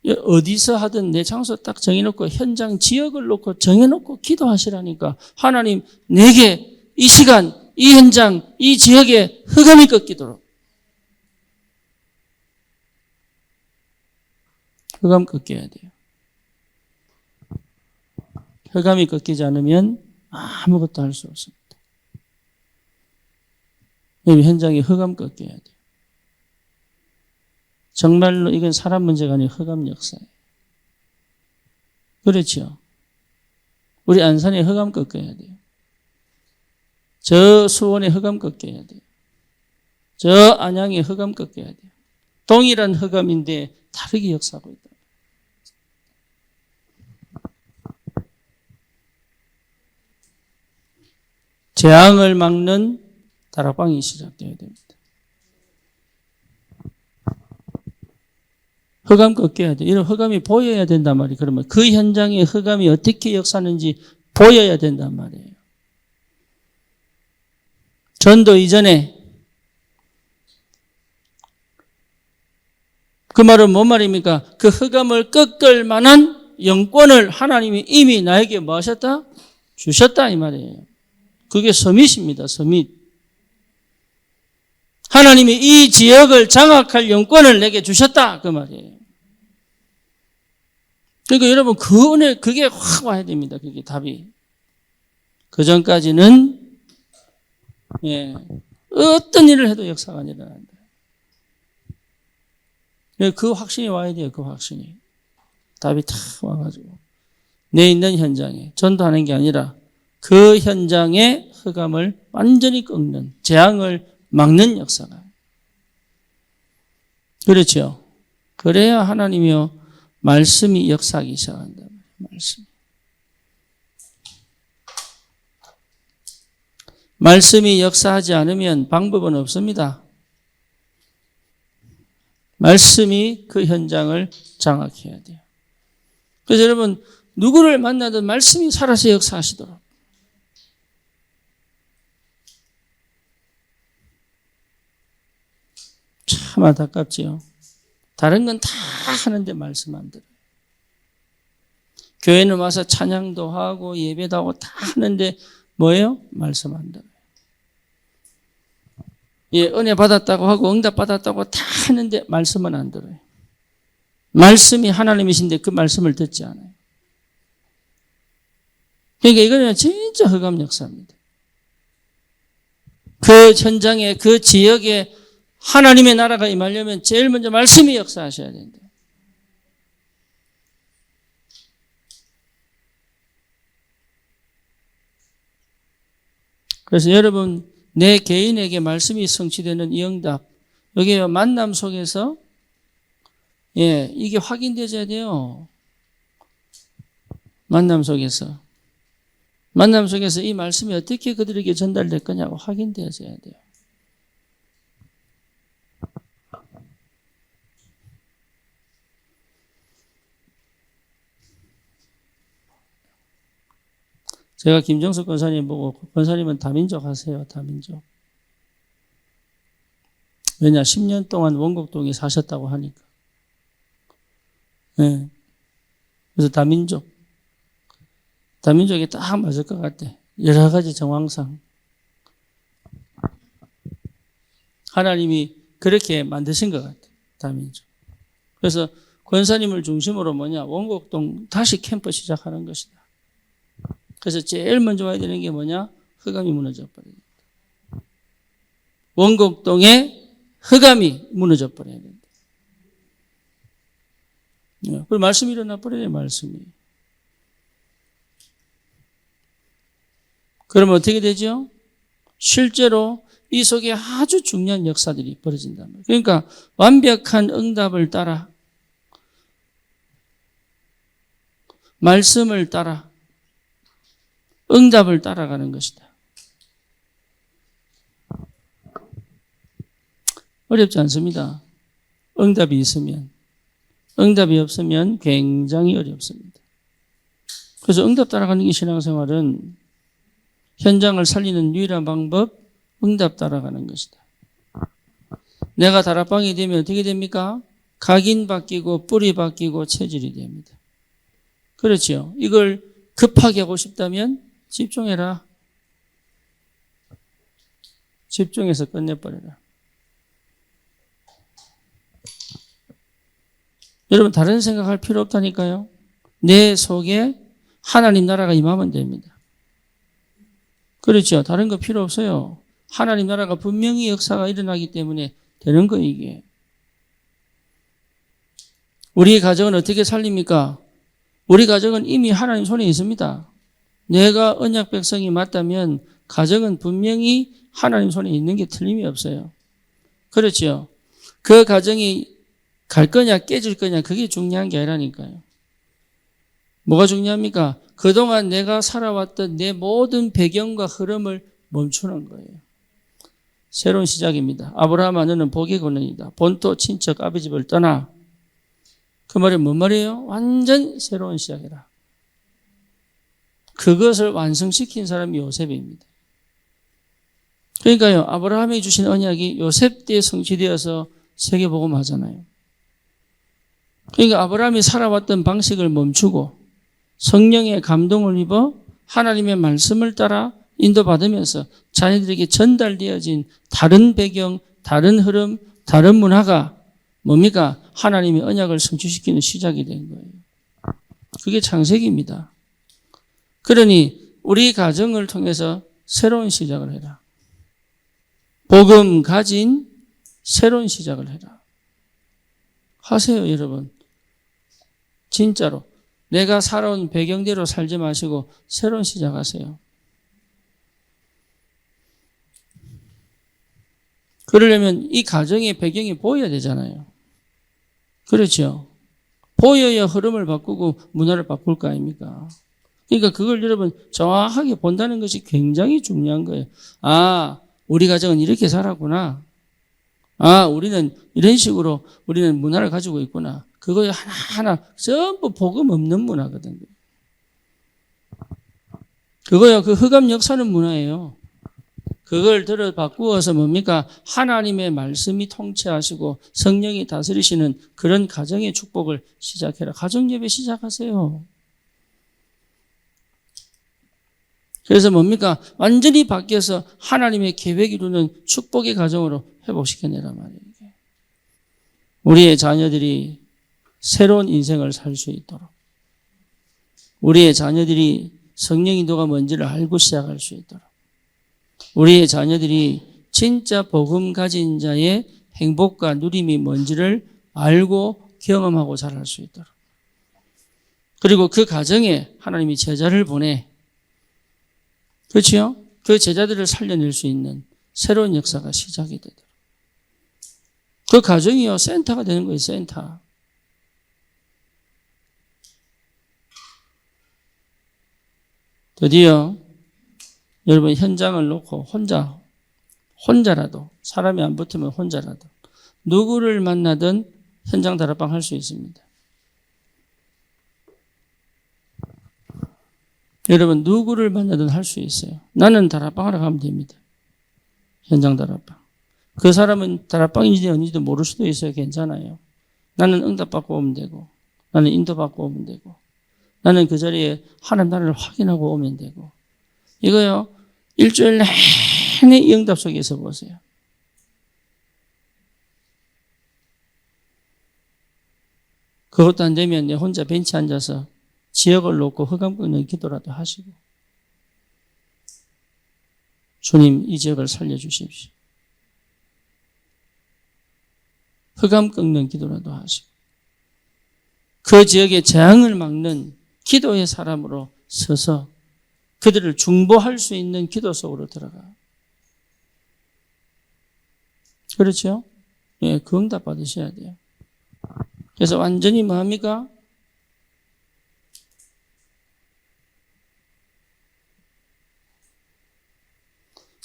어디서 하든 내 장소 딱 정해놓고 현장 지역을 놓고 정해놓고 기도하시라니까. 하나님 내게 이 시간, 이 현장, 이 지역에 흑암이 꺾이도록. 흑암 꺾여야 돼요. 흑암이 꺾이지 않으면 아무것도 할 수 없습니다. 여기 현장에 흑암 꺾여야 돼요. 정말로 이건 사람 문제가 아니라 흑암 역사예요. 그렇죠. 우리 안산에 흑암 꺾여야 돼요. 저 수원에 흑암 꺾여야 돼요. 저 안양에 흑암 꺾여야 돼요. 동일한 흑암인데 다르게 역사하고 있다. 재앙을 막는 다락방이 시작되어야 됩니다. 흑암 꺾여야 돼. 이런 흑암이 보여야 된단 말이에요. 그러면 그 현장에 흑암이 어떻게 역사하는지 보여야 된단 말이에요. 전도 이전에 그 말은 뭔 말입니까? 그 흑암을 꺾을 만한 영권을 하나님이 이미 나에게 뭐 하셨다? 주셨다 이 말이에요. 그게 서밋입니다. 서밋. 하나님이 이 지역을 장악할 영권을 내게 주셨다 그 말이에요. 그러니까 여러분 그 은혜 그게 확 와야 됩니다. 그게 답이. 그 전까지는 어떤 일을 해도 역사가 안 일어난다. 그 확신이 와야 돼요. 그 확신이. 답이 탁 와가지고 내 있는 현장에 전도하는 게 아니라 그 현장의 흑암을 완전히 꺾는 재앙을 막는 역사가. 그렇죠. 그래야 하나님이요 말씀이 역사하기 시작한다. 말씀이 역사하지 않으면 방법은 없습니다. 말씀이 그 현장을 장악해야 돼요. 그래서 여러분 누구를 만나든 말씀이 살아서 역사하시도록. 참 안타깝지요. 다른 건 다 하는데 말씀 안 들어요. 교회는 와서 찬양도 하고 예배도 하고 다 하는데 뭐예요? 말씀 안 들어요. 은혜 받았다고 하고 응답 받았다고 다 하는데 말씀은 안 들어요. 말씀이 하나님이신데 그 말씀을 듣지 않아요. 그러니까 이거는 진짜 흑암 역사입니다. 그 현장에 그 지역에 하나님의 나라가 임하려면 제일 먼저 말씀이 역사하셔야 된다. 그래서 여러분 내 개인에게 말씀이 성취되는 이 응답 여기 만남 속에서 이게 확인되어야 돼요. 만남 속에서 이 말씀이 어떻게 그들에게 전달될 거냐고 확인되어야 돼요. 제가 김정숙 권사님 보고 권사님은 다민족 하세요. 다민족. 왜냐 10년 동안 원곡동에 사셨다고 하니까. 그래서 다민족이 딱 맞을 것 같아. 여러 가지 정황상. 하나님이 그렇게 만드신 것 같아. 다민족. 그래서 권사님을 중심으로 원곡동 다시 캠프 시작하는 것이다. 그래서 제일 먼저 와야 되는 게 뭐냐? 흑암이 무너져 버려야 된다. 원곡동에 흑암이 무너져 버려야 된다. 그리고 말씀이 일어나 버려요, 말씀이. 그러면 어떻게 되죠? 실제로 이 속에 아주 중요한 역사들이 벌어진단 말이에요. 그러니까 완벽한 응답을 따라 말씀을 따라 응답을 따라가는 것이다. 어렵지 않습니다. 응답이 있으면. 응답이 없으면 굉장히 어렵습니다. 그래서 응답 따라가는 게 신앙생활은 현장을 살리는 유일한 방법, 응답 따라가는 것이다. 내가 다락방이 되면 어떻게 됩니까? 각인 바뀌고 뿌리 바뀌고 체질이 됩니다. 그렇죠. 이걸 급하게 하고 싶다면 집중해라. 집중해서 끝내버려라. 여러분 다른 생각할 필요 없다니까요. 내 속에 하나님 나라가 임하면 됩니다. 그렇죠. 다른 거 필요 없어요. 하나님 나라가 분명히 역사가 일어나기 때문에 되는 거예요, 이게. 우리 가정은 어떻게 살립니까? 우리 가정은 이미 하나님 손에 있습니다. 내가 언약 백성이 맞다면 가정은 분명히 하나님 손에 있는 게 틀림이 없어요. 그렇죠. 그 가정이 갈 거냐 깨질 거냐 그게 중요한 게 아니라니까요. 뭐가 중요합니까? 그동안 내가 살아왔던 내 모든 배경과 흐름을 멈추는 거예요. 새로운 시작입니다. 아브라함아 너는 복의 근원이다. 본토 친척 아버지 집을 떠나 그 말이 뭔 말이에요? 완전 새로운 시작이라. 그것을 완성시킨 사람이 요셉입니다. 그러니까요, 아브라함이 주신 언약이 요셉 때에 성취되어서 세계복음하잖아요. 그러니까 아브라함이 살아왔던 방식을 멈추고 성령의 감동을 입어 하나님의 말씀을 따라 인도받으면서 자녀들에게 전달되어진 다른 배경, 다른 흐름, 다른 문화가 뭡니까? 하나님의 언약을 성취시키는 시작이 된 거예요. 그게 창세기입니다. 그러니 우리 가정을 통해서 새로운 시작을 해라. 복음 가진 새로운 시작을 해라. 하세요, 여러분. 진짜로. 내가 살아온 배경대로 살지 마시고 새로운 시작하세요. 그러려면 이 가정의 배경이 보여야 되잖아요. 그렇죠. 보여야 흐름을 바꾸고 문화를 바꿀 거 아닙니까? 그러니까 그걸 여러분 정확하게 본다는 것이 굉장히 중요한 거예요. 아, 우리 가정은 이렇게 살았구나. 아, 우리는 이런 식으로 우리는 문화를 가지고 있구나. 그거 하나하나 전부 복음 없는 문화거든요. 그거요, 그 흑암 역사는 문화예요. 그걸 들어 바꾸어서 뭡니까? 하나님의 말씀이 통치하시고 성령이 다스리시는 그런 가정의 축복을 시작해라. 가정예배 시작하세요. 그래서 뭡니까? 완전히 바뀌어서 하나님의 계획 이루는 축복의 가정으로 회복시켜내란 말이에요. 우리의 자녀들이 새로운 인생을 살 수 있도록, 우리의 자녀들이 성령 인도가 뭔지를 알고 시작할 수 있도록, 우리의 자녀들이 진짜 복음 가진 자의 행복과 누림이 뭔지를 알고 경험하고 자랄 수 있도록, 그리고 그 가정에 하나님이 제자를 보내, 그렇죠? 그 제자들을 살려낼 수 있는 새로운 역사가 시작이 되도록. 그 가정이요, 센터가 되는 거예요, 센터. 드디어 여러분 현장을 놓고 혼자라도, 사람이 안 붙으면 혼자라도 누구를 만나든 현장 다락방 할 수 있습니다. 여러분 누구를 만나든 할 수 있어요. 나는 다락방 하러 가면 됩니다. 현장 다락방. 그 사람은 다락방인지 아닌지도 모를 수도 있어요. 괜찮아요. 나는 응답받고 오면 되고, 나는 인도받고 오면 되고, 나는 그 자리에 하나님 나라를 확인하고 오면 되고. 이거요, 일주일 내내 이 응답 속에 있어 보세요. 그것도 안 되면 내 혼자 벤치에 앉아서 지역을 놓고 흑암 꺾는 기도라도 하시고, 주님 이 지역을 살려주십시오. 흑암 꺾는 기도라도 하시고, 그 지역의 재앙을 막는 기도의 사람으로 서서 그들을 중보할 수 있는 기도 속으로 들어가. 그렇죠? 예, 그 응답 받으셔야 돼요. 그래서 완전히 뭐합니까?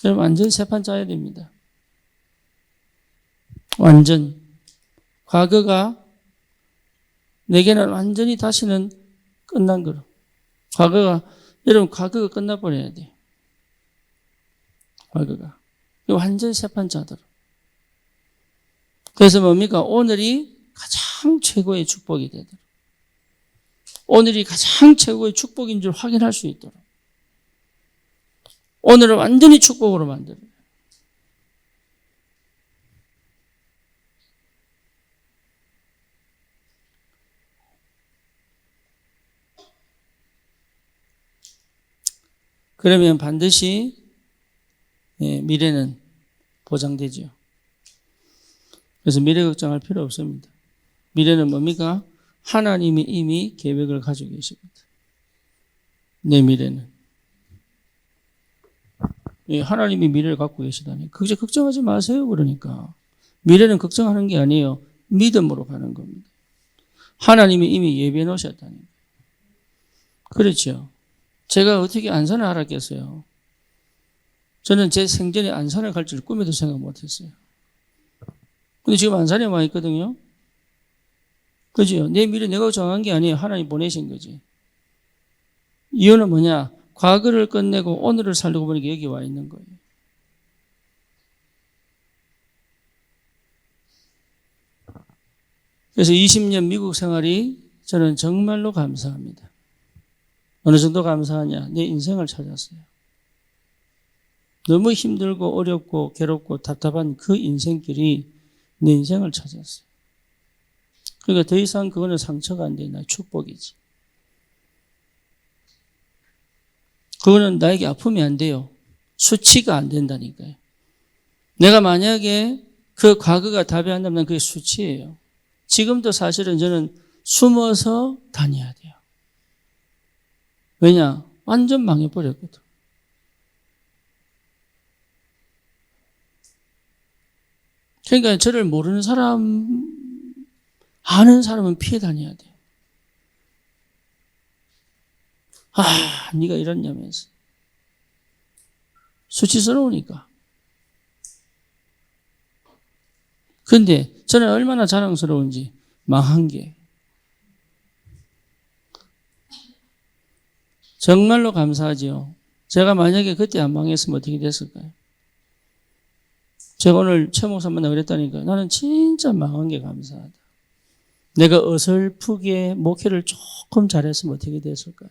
여러분 완전 새판 짜야 됩니다. 완전. 과거가 내게는 완전히 다시는 끝난 거로. 여러분 과거가 끝나버려야 돼요. 과거가. 완전 새판 짜도록. 그래서 뭡니까? 오늘이 가장 최고의 축복이 되도록. 오늘이 가장 최고의 축복인 줄 확인할 수 있도록. 오늘을 완전히 축복으로 만들어요. 그러면 반드시 미래는 보장되죠. 그래서 미래 걱정할 필요 없습니다. 미래는 뭡니까? 하나님이 이미 계획을 가지고 계십니다. 내 미래는. 하나님이 미래를 갖고 계시다니. 그저 걱정하지 마세요. 그러니까. 미래는 걱정하는 게 아니에요. 믿음으로 가는 겁니다. 하나님이 이미 예비해 놓으셨다니. 그렇죠. 제가 어떻게 안산을 알았겠어요? 저는 제 생전에 안산을 갈 줄 꿈에도 생각 못했어요. 근데 지금 안산에 와 있거든요. 그죠? 내 미래 내가 정한 게 아니에요. 하나님 보내신 거지. 이유는 뭐냐? 과거를 끝내고 오늘을 살려고 보니까 여기 와 있는 거예요. 그래서 20년 미국 생활이 저는 정말로 감사합니다. 어느 정도 감사하냐? 내 인생을 찾았어요. 너무 힘들고 어렵고 괴롭고 답답한 그 인생길이 내 인생을 찾았어요. 그러니까 더 이상 그거는 상처가 안 되나 축복이지. 그거는 나에게 아픔이 안 돼요. 수치가 안 된다니까요. 내가 만약에 그 과거가 답이 안 나면 그게 수치예요. 지금도 사실은 저는 숨어서 다녀야 돼요. 왜냐? 완전 망해버렸거든. 그러니까 저를 모르는 사람, 아는 사람은 피해 다녀야 돼요. 네가 이랬냐면서. 수치스러우니까. 근데 저는 얼마나 자랑스러운지 망한 게 정말로 감사하지요. 제가 만약에 그때 안 망했으면 어떻게 됐을까요? 제가 오늘 최 목사 만나 그랬다니까 나는 진짜 망한 게 감사하다. 내가 어설프게 목회를 조금 잘했으면 어떻게 됐을까요?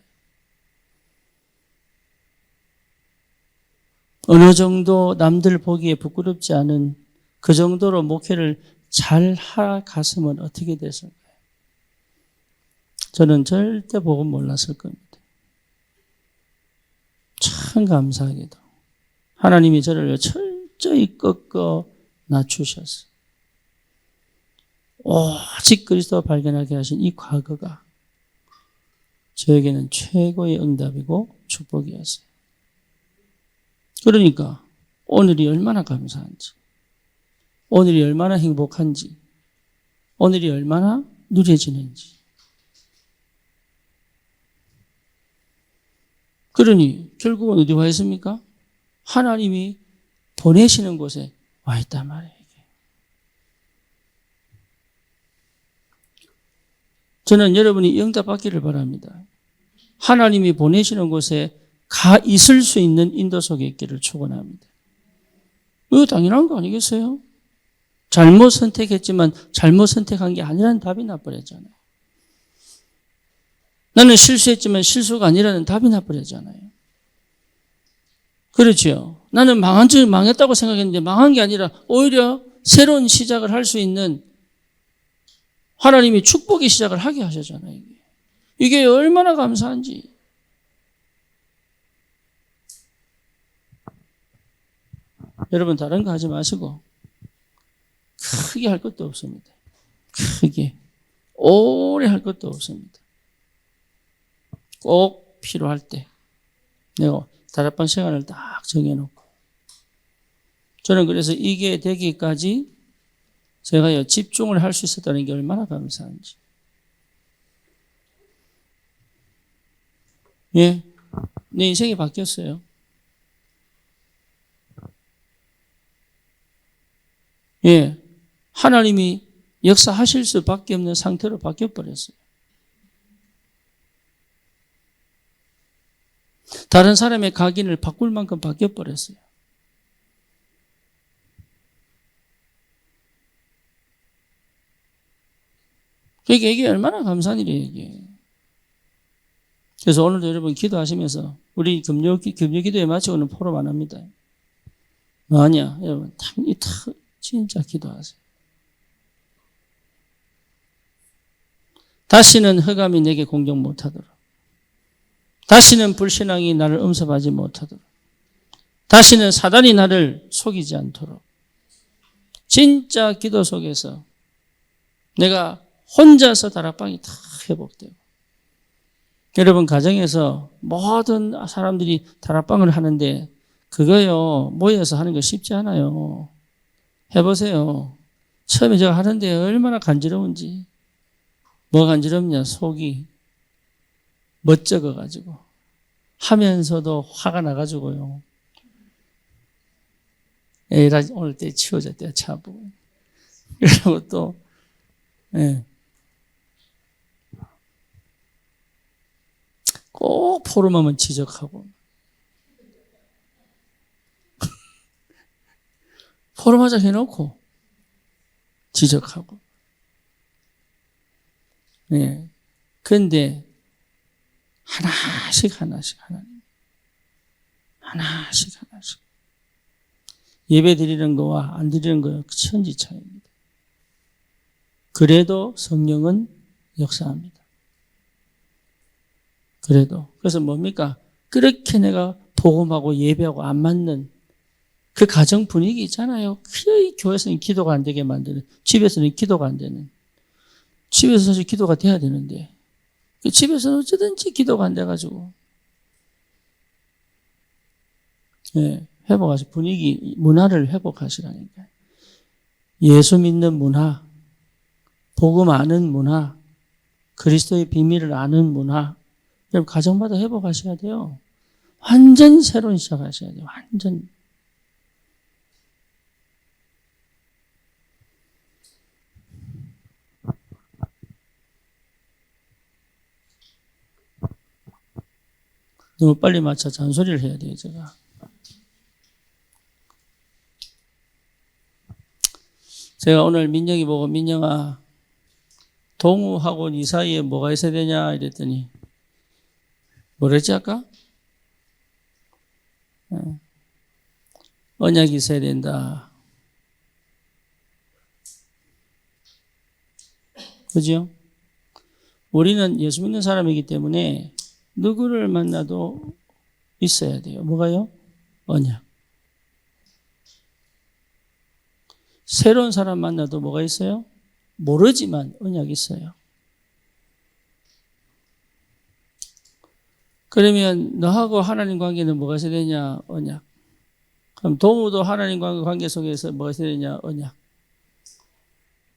어느 정도 남들 보기에 부끄럽지 않은 그 정도로 목회를 잘 갔으면 어떻게 됐을까요? 저는 절대 복음 몰랐을 겁니다. 참 감사하게도 하나님이 저를 철저히 꺾어 낮추셨어요. 오직 그리스도를 발견하게 하신 이 과거가 저에게는 최고의 응답이고 축복이었어요. 그러니까 오늘이 얼마나 감사한지, 오늘이 얼마나 행복한지, 오늘이 얼마나 누려지는지. 그러니 결국은 어디 와 있습니까? 하나님이 보내시는 곳에 와 있단 말이에요. 저는 여러분이 응답받기를 바랍니다. 하나님이 보내시는 곳에 가 있을 수 있는 인도 속에 있기를 축원합니다. 이거 당연한 거 아니겠어요? 잘못 선택했지만 잘못 선택한 게 아니라는 답이 나버렸잖아요. 나는 실수했지만 실수가 아니라는 답이 나버렸잖아요. 그렇죠. 나는 망했다고 생각했는데 망한 게 아니라 오히려 새로운 시작을 할 수 있는 하나님이 축복의 시작을 하게 하셨잖아요. 이게 얼마나 감사한지. 여러분 다른 거 하지 마시고 크게 할 것도 없습니다. 크게. 오래 할 것도 없습니다. 꼭 필요할 때 내가 다락방 시간을 딱 정해놓고 저는 그래서 이게 되기까지 제가 집중을 할 수 있었다는 게 얼마나 감사한지. 예, 내 인생이 바뀌었어요. 예, 하나님이 역사하실 수밖에 없는 상태로 바뀌어버렸어요. 다른 사람의 각인을 바꿀 만큼 바뀌어버렸어요. 그러니까 이게 얼마나 감사한 일이에요, 이게. 그래서 오늘도 여러분 기도하시면서 우리 금요 기도에 마치고는 포럼 안 합니다. 아니야, 여러분. 진짜 기도하세요. 다시는 흑암이 내게 공격 못하도록. 다시는 불신앙이 나를 음습하지 못하도록. 다시는 사단이 나를 속이지 않도록. 진짜 기도 속에서 내가 혼자서 다락방이 다 회복되고 여러분 가정에서 모든 사람들이 다락방을 하는데 그거요 모여서 하는 거 쉽지 않아요. 해보세요. 처음에 제가 하는데 얼마나 간지러운지. 뭐 간지럽냐 속이 멋쩍어가지고 하면서도 화가 나가지고요. 에라 오늘 때 치워졌대요 차보. 그리고 또 예. 꼭 포럼하면 지적하고. 포럼하자 해놓고 지적하고. 네. 그런데 하나씩 하나님. 하나씩. 예배 드리는 거와 안 드리는 거는 천지 차이입니다. 그래도 성령은 역사합니다. 그래서 뭡니까? 그렇게 내가 복음하고 예배하고 안 맞는 그 가정 분위기 있잖아요. 그 교회에서는 기도가 안 되게 만드는, 집에서는 기도가 안 되는. 집에서 사실 기도가 돼야 되는데 집에서는 어쩌든지 기도가 안 돼가지고 회복하시 분위기, 문화를 회복하시라니까요. 예수 믿는 문화, 복음 아는 문화, 그리스도의 비밀을 아는 문화, 여러분 가정마다 회복하셔야 돼요. 완전 새로운 시작하셔야 돼요. 완전. 너무 빨리 맞춰 잔소리를 해야 돼요, 제가. 제가 오늘 민영이 보고, 민영아, 동우하고 네 사이에 뭐가 있어야 되냐 이랬더니 뭐랬지 아까? 언약이 있어야 된다. 그죠? 우리는 예수 믿는 사람이기 때문에 누구를 만나도 있어야 돼요. 뭐가요? 언약. 새로운 사람 만나도 뭐가 있어요? 모르지만 언약이 있어요. 그러면 너하고 하나님 관계는 뭐가 있어야 되냐? 언약. 그럼 동우도 하나님과 관계 속에서 뭐가 있어야 되냐? 언약.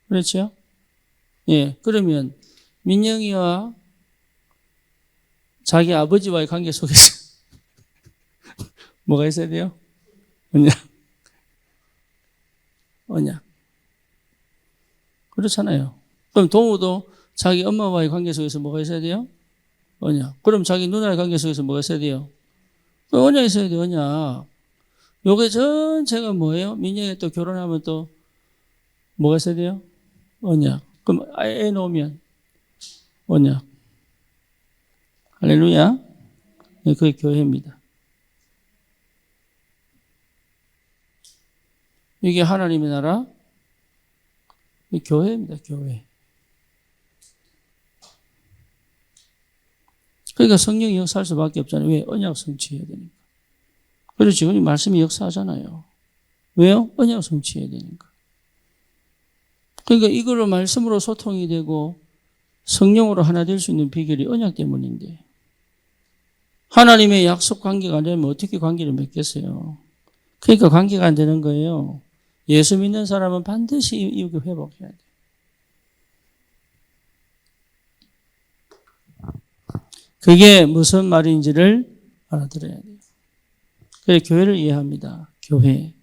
그렇죠? 예. 그러면 민영이와 자기 아버지와의 관계 속에서 뭐가 있어야 돼요? 언약. 그렇잖아요. 그럼 동우도 자기 엄마와의 관계 속에서 뭐가 있어야 돼요? 언약. 그럼 자기 누나의 관계 속에서 뭐가 있어야 돼요? 언약 있어야 돼요, 언약. 요게 전체가 뭐예요? 민영이 또 결혼하면 또 뭐가 있어야 돼요? 언약. 그럼 애 놓으면 언약. 할렐루야. 네, 그게 교회입니다. 이게 하나님의 나라, 이 교회입니다, 교회. 그러니까 성령이 역사할 수밖에 없잖아요. 왜? 언약 성취해야 되니까. 그래서 지금 이 말씀이 역사하잖아요. 왜요? 언약 성취해야 되니까. 그러니까 이거로 말씀으로 소통이 되고 성령으로 하나 될 수 있는 비결이 언약 때문인데 하나님의 약속 관계가 안 되면 어떻게 관계를 맺겠어요? 그러니까 관계가 안 되는 거예요. 예수 믿는 사람은 반드시 이렇게 회복해야 돼요. 그게 무슨 말인지를 알아들어야 돼요. 그래 교회를 이해합니다. 교회.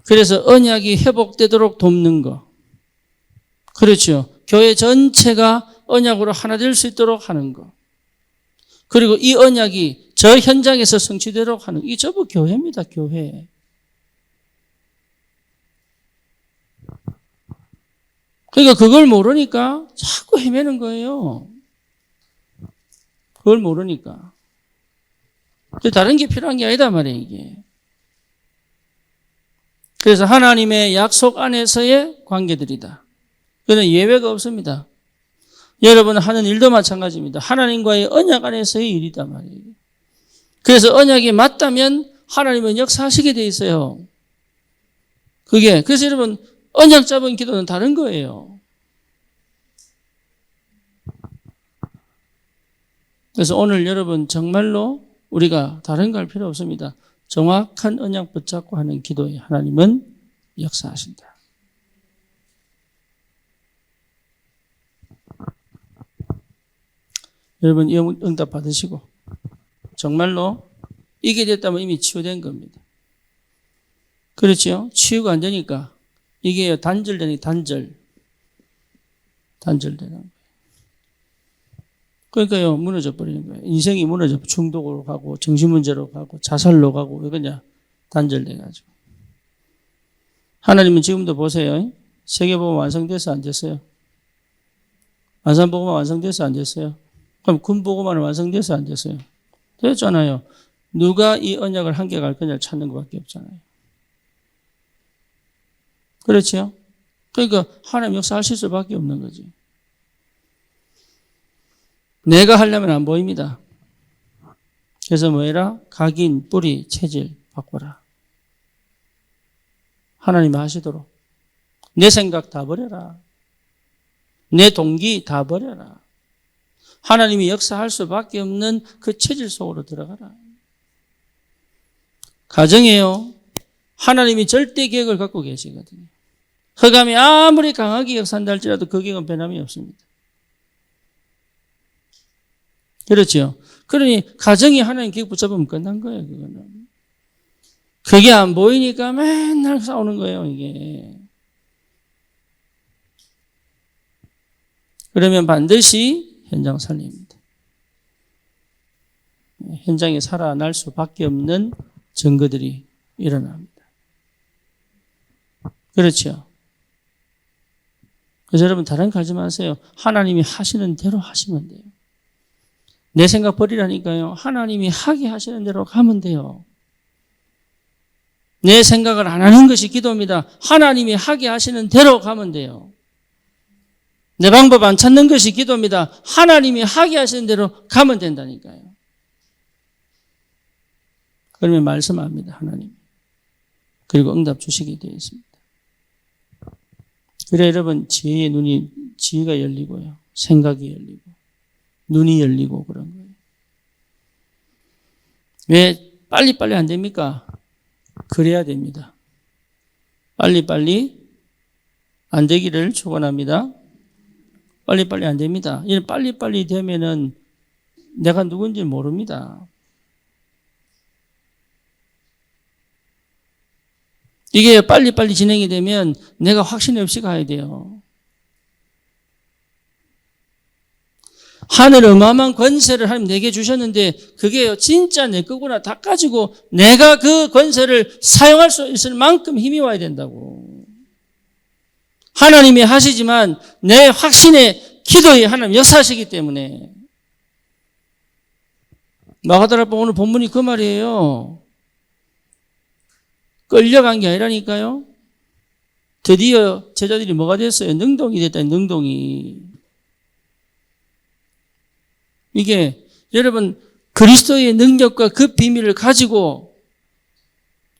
그래서 언약이 회복되도록 돕는 거. 그렇죠. 교회 전체가 언약으로 하나 될 수 있도록 하는 거. 그리고 이 언약이 저 현장에서 성취되도록 하는 이 전부 교회입니다. 교회. 그러니까 그걸 모르니까 자꾸 헤매는 거예요. 그걸 모르니까. 다른 게 필요한 게 아니다 말이에요, 이게. 그래서 하나님의 약속 안에서의 관계들이다. 그는 예외가 없습니다. 여러분 하는 일도 마찬가지입니다. 하나님과의 언약 안에서의 일이다 말이에요. 그래서 언약이 맞다면 하나님은 역사하시게 돼 있어요. 그래서 여러분 언약 잡은 기도는 다른 거예요. 그래서 오늘 여러분 정말로 우리가 다른 거 할 필요 없습니다. 정확한 언약 붙잡고 하는 기도에 하나님은 역사하신다. 여러분 이 응답 받으시고 정말로 이게 됐다면 이미 치유된 겁니다. 그렇죠? 치유가 안 되니까 이게 단절되니 단절. 단절되는 거예요. 그러니까요, 무너져 버리는 거예요. 인생이 무너져 중독으로 가고 정신문제로 가고 자살로 가고 왜 그러냐? 단절돼가지고. 하나님은 지금도 보세요. 세계복음 완성돼서 안 됐어요? 안산복음은 완성돼서 안 됐어요? 그럼 군복음은 완성돼서 안 됐어요? 됐잖아요. 누가 이 언약을 함께 갈 거냐를 찾는 것밖에 없잖아요. 그렇죠? 그러니까 하나님 역사하실 수밖에 없는 거지. 내가 하려면 안 보입니다. 그래서 뭐해라? 각인, 뿌리, 체질 바꿔라. 하나님이 하시도록. 내 생각 다 버려라. 내 동기 다 버려라. 하나님이 역사할 수밖에 없는 그 체질 속으로 들어가라. 가정이에요. 하나님이 절대 계획을 갖고 계시거든요. 흑암이 아무리 강하게 역사한다 할지라도 그 계획은 변함이 없습니다. 그렇죠? 그러니 가정이 하나님 계획 붙잡으면 끝난 거예요. 그거는. 그게 안 보이니까 맨날 싸우는 거예요. 이게. 그러면 반드시 현장 살립니다. 현장에 살아날 수밖에 없는 증거들이 일어납니다. 그렇죠? 그래서 여러분 다른 거 하지 마세요. 하나님이 하시는 대로 하시면 돼요. 내 생각 버리라니까요. 하나님이 하게 하시는 대로 가면 돼요. 내 생각을 안 하는 것이 기도입니다. 하나님이 하게 하시는 대로 가면 돼요. 내 방법 안 찾는 것이 기도입니다. 하나님이 하게 하시는 대로 가면 된다니까요. 그러면 말씀합니다. 하나님. 그리고 응답 주시게 되어 있습니다. 그래 여러분 지혜가 열리고요. 생각이 열리고 눈이 열리고 그런 거예요. 왜 빨리빨리 안 됩니까? 그래야 됩니다. 빨리빨리 안 되기를 축원합니다. 빨리빨리 안 됩니다. 이런 빨리빨리 되면은 내가 누군지 모릅니다. 이게 빨리빨리 진행이 되면 내가 확신 없이 가야 돼요. 하늘 어마어마한 권세를 하나님 내게 주셨는데 그게 진짜 내 거구나 다 가지고 내가 그 권세를 사용할 수 있을 만큼 힘이 와야 된다고. 하나님이 하시지만 내 확신의 기도에 하나님 역사하시기 때문에. 마가다락방 오늘 본문이 그 말이에요. 끌려간 게 아니라니까요. 드디어 제자들이 뭐가 됐어요? 능동이 됐다. 능동이. 이게 여러분 그리스도의 능력과 그 비밀을 가지고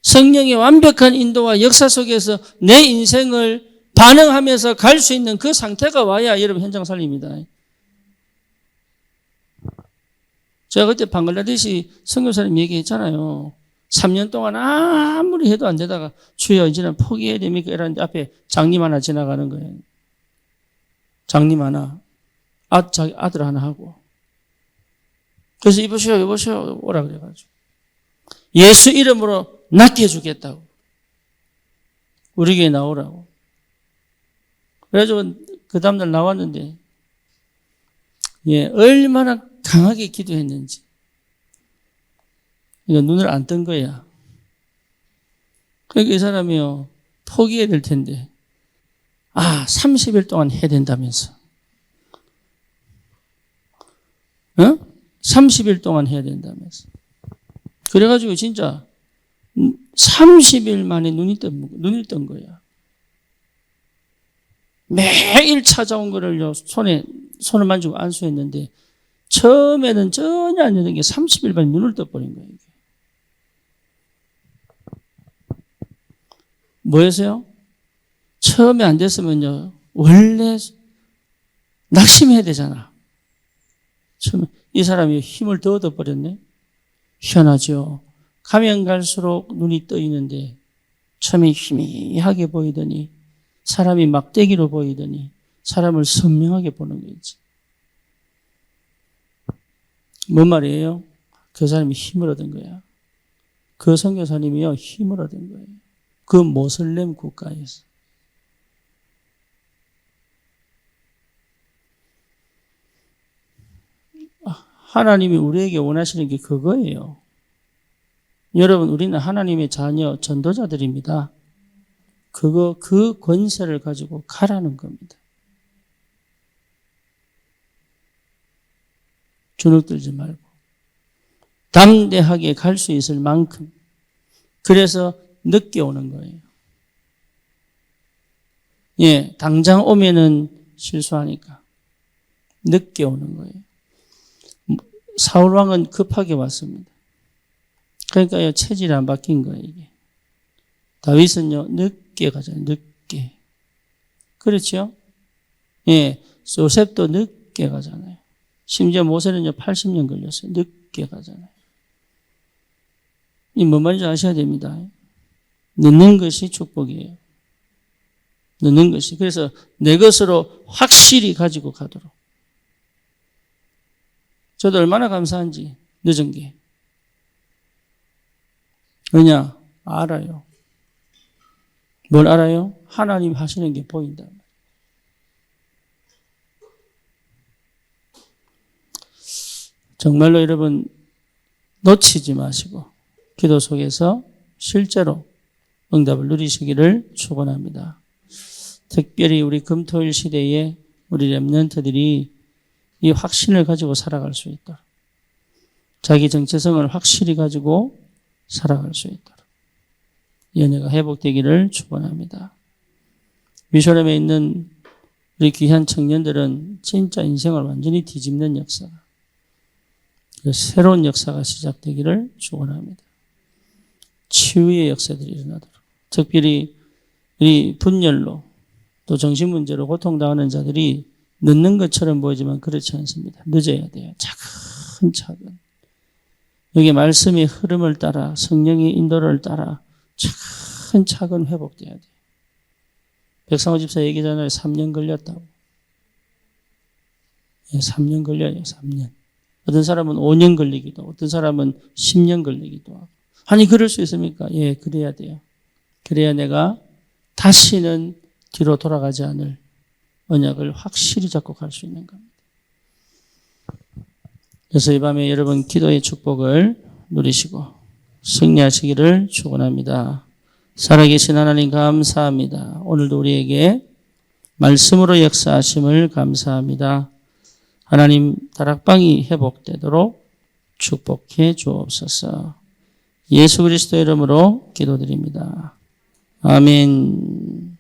성령의 완벽한 인도와 역사 속에서 내 인생을 반응하면서 갈 수 있는 그 상태가 와야 여러분 현장 살립니다. 제가 그때 방글라데시 선교사님 얘기했잖아요. 3년 동안 아무리 해도 안 되다가 주여 이제는 포기해야 됩니까? 이러는데 앞에 장님 하나 지나가는 거예요. 장님 하나, 자기 아들 하나 하고. 그래서 여보시오 오라 그래가지고 예수 이름으로 낫게 해주겠다고 우리 교회 나오라고. 그래가지고 그 다음날 나왔는데 얼마나 강하게 기도했는지 이거 눈을 안 뜬 거야. 그러니까 이 사람이요 포기해야 될 텐데 30일 동안 해야 된다면서 30일 동안 해야 된다면서. 그래가지고 진짜 30일 만에 눈이 뜬 거야. 매일 찾아온 거를 손을 만지고 안수했는데 처음에는 전혀 안 되는 게 30일 만에 눈을 떠버린 거예요. 뭐였어요? 처음에 안 됐으면요 원래 낙심해야 되잖아. 처음에 이 사람이 힘을 더 얻어버렸네. 희한하죠. 가면 갈수록 눈이 떠 있는데 처음에 희미하게 보이더니 사람이 막대기로 보이더니 사람을 선명하게 보는 거지. 뭔 말이에요? 그 사람이 힘을 얻은 거야. 그 선교사님이요 힘을 얻은 거예요. 그 모슬렘 국가에서. 하나님이 우리에게 원하시는 게 그거예요. 여러분, 우리는 하나님의 자녀, 전도자들입니다. 그 권세를 가지고 가라는 겁니다. 주눅들지 말고. 담대하게 갈 수 있을 만큼. 그래서 늦게 오는 거예요. 예, 당장 오면은 실수하니까. 늦게 오는 거예요. 사울왕은 급하게 왔습니다. 그러니까 체질이 안 바뀐 거예요, 이게. 다윗은요, 늦게 가잖아요, 늦게. 그렇죠? 예, 요셉도 늦게 가잖아요. 심지어 모세는요, 80년 걸렸어요. 늦게 가잖아요. 이 뭔 말인지 아셔야 됩니다. 늦는 것이 축복이에요. 늦는 것이. 그래서 내 것으로 확실히 가지고 가도록. 저도 얼마나 감사한지, 늦은 게. 왜냐? 알아요. 뭘 알아요? 하나님 하시는 게 보인다. 정말로 여러분 놓치지 마시고 기도 속에서 실제로 응답을 누리시기를 축원합니다. 특별히 우리 금토일 시대에 우리 렘넌트들이 이 확신을 가지고 살아갈 수 있도록 자기 정체성을 확실히 가지고 살아갈 수 있도록 연애가 회복되기를 축원합니다. 미션홈에 있는 우리 귀한 청년들은 진짜 인생을 완전히 뒤집는 역사가 새로운 역사가 시작되기를 축원합니다. 치유의 역사들이 일어나도록 특별히 이 분열로 또 정신문제로 고통당하는 자들이 늦는 것처럼 보이지만 그렇지 않습니다. 늦어야 돼요. 차근차근. 여기 말씀의 흐름을 따라 성령의 인도를 따라 차근차근 회복돼야 돼요. 백상호 집사 얘기잖아요. 3년 걸렸다고. 3년 걸려요. 3년. 어떤 사람은 5년 걸리기도 하고 어떤 사람은 10년 걸리기도 하고. 아니 그럴 수 있습니까? 예, 그래야 돼요. 그래야 내가 다시는 뒤로 돌아가지 않을 언약을 확실히 잡고 갈 수 있는 겁니다. 그래서 이 밤에 여러분 기도의 축복을 누리시고 승리하시기를 축원합니다. 살아계신 하나님 감사합니다. 오늘도 우리에게 말씀으로 역사하심을 감사합니다. 하나님 다락방이 회복되도록 축복해 주옵소서. 예수 그리스도의 이름으로 기도드립니다. 아멘.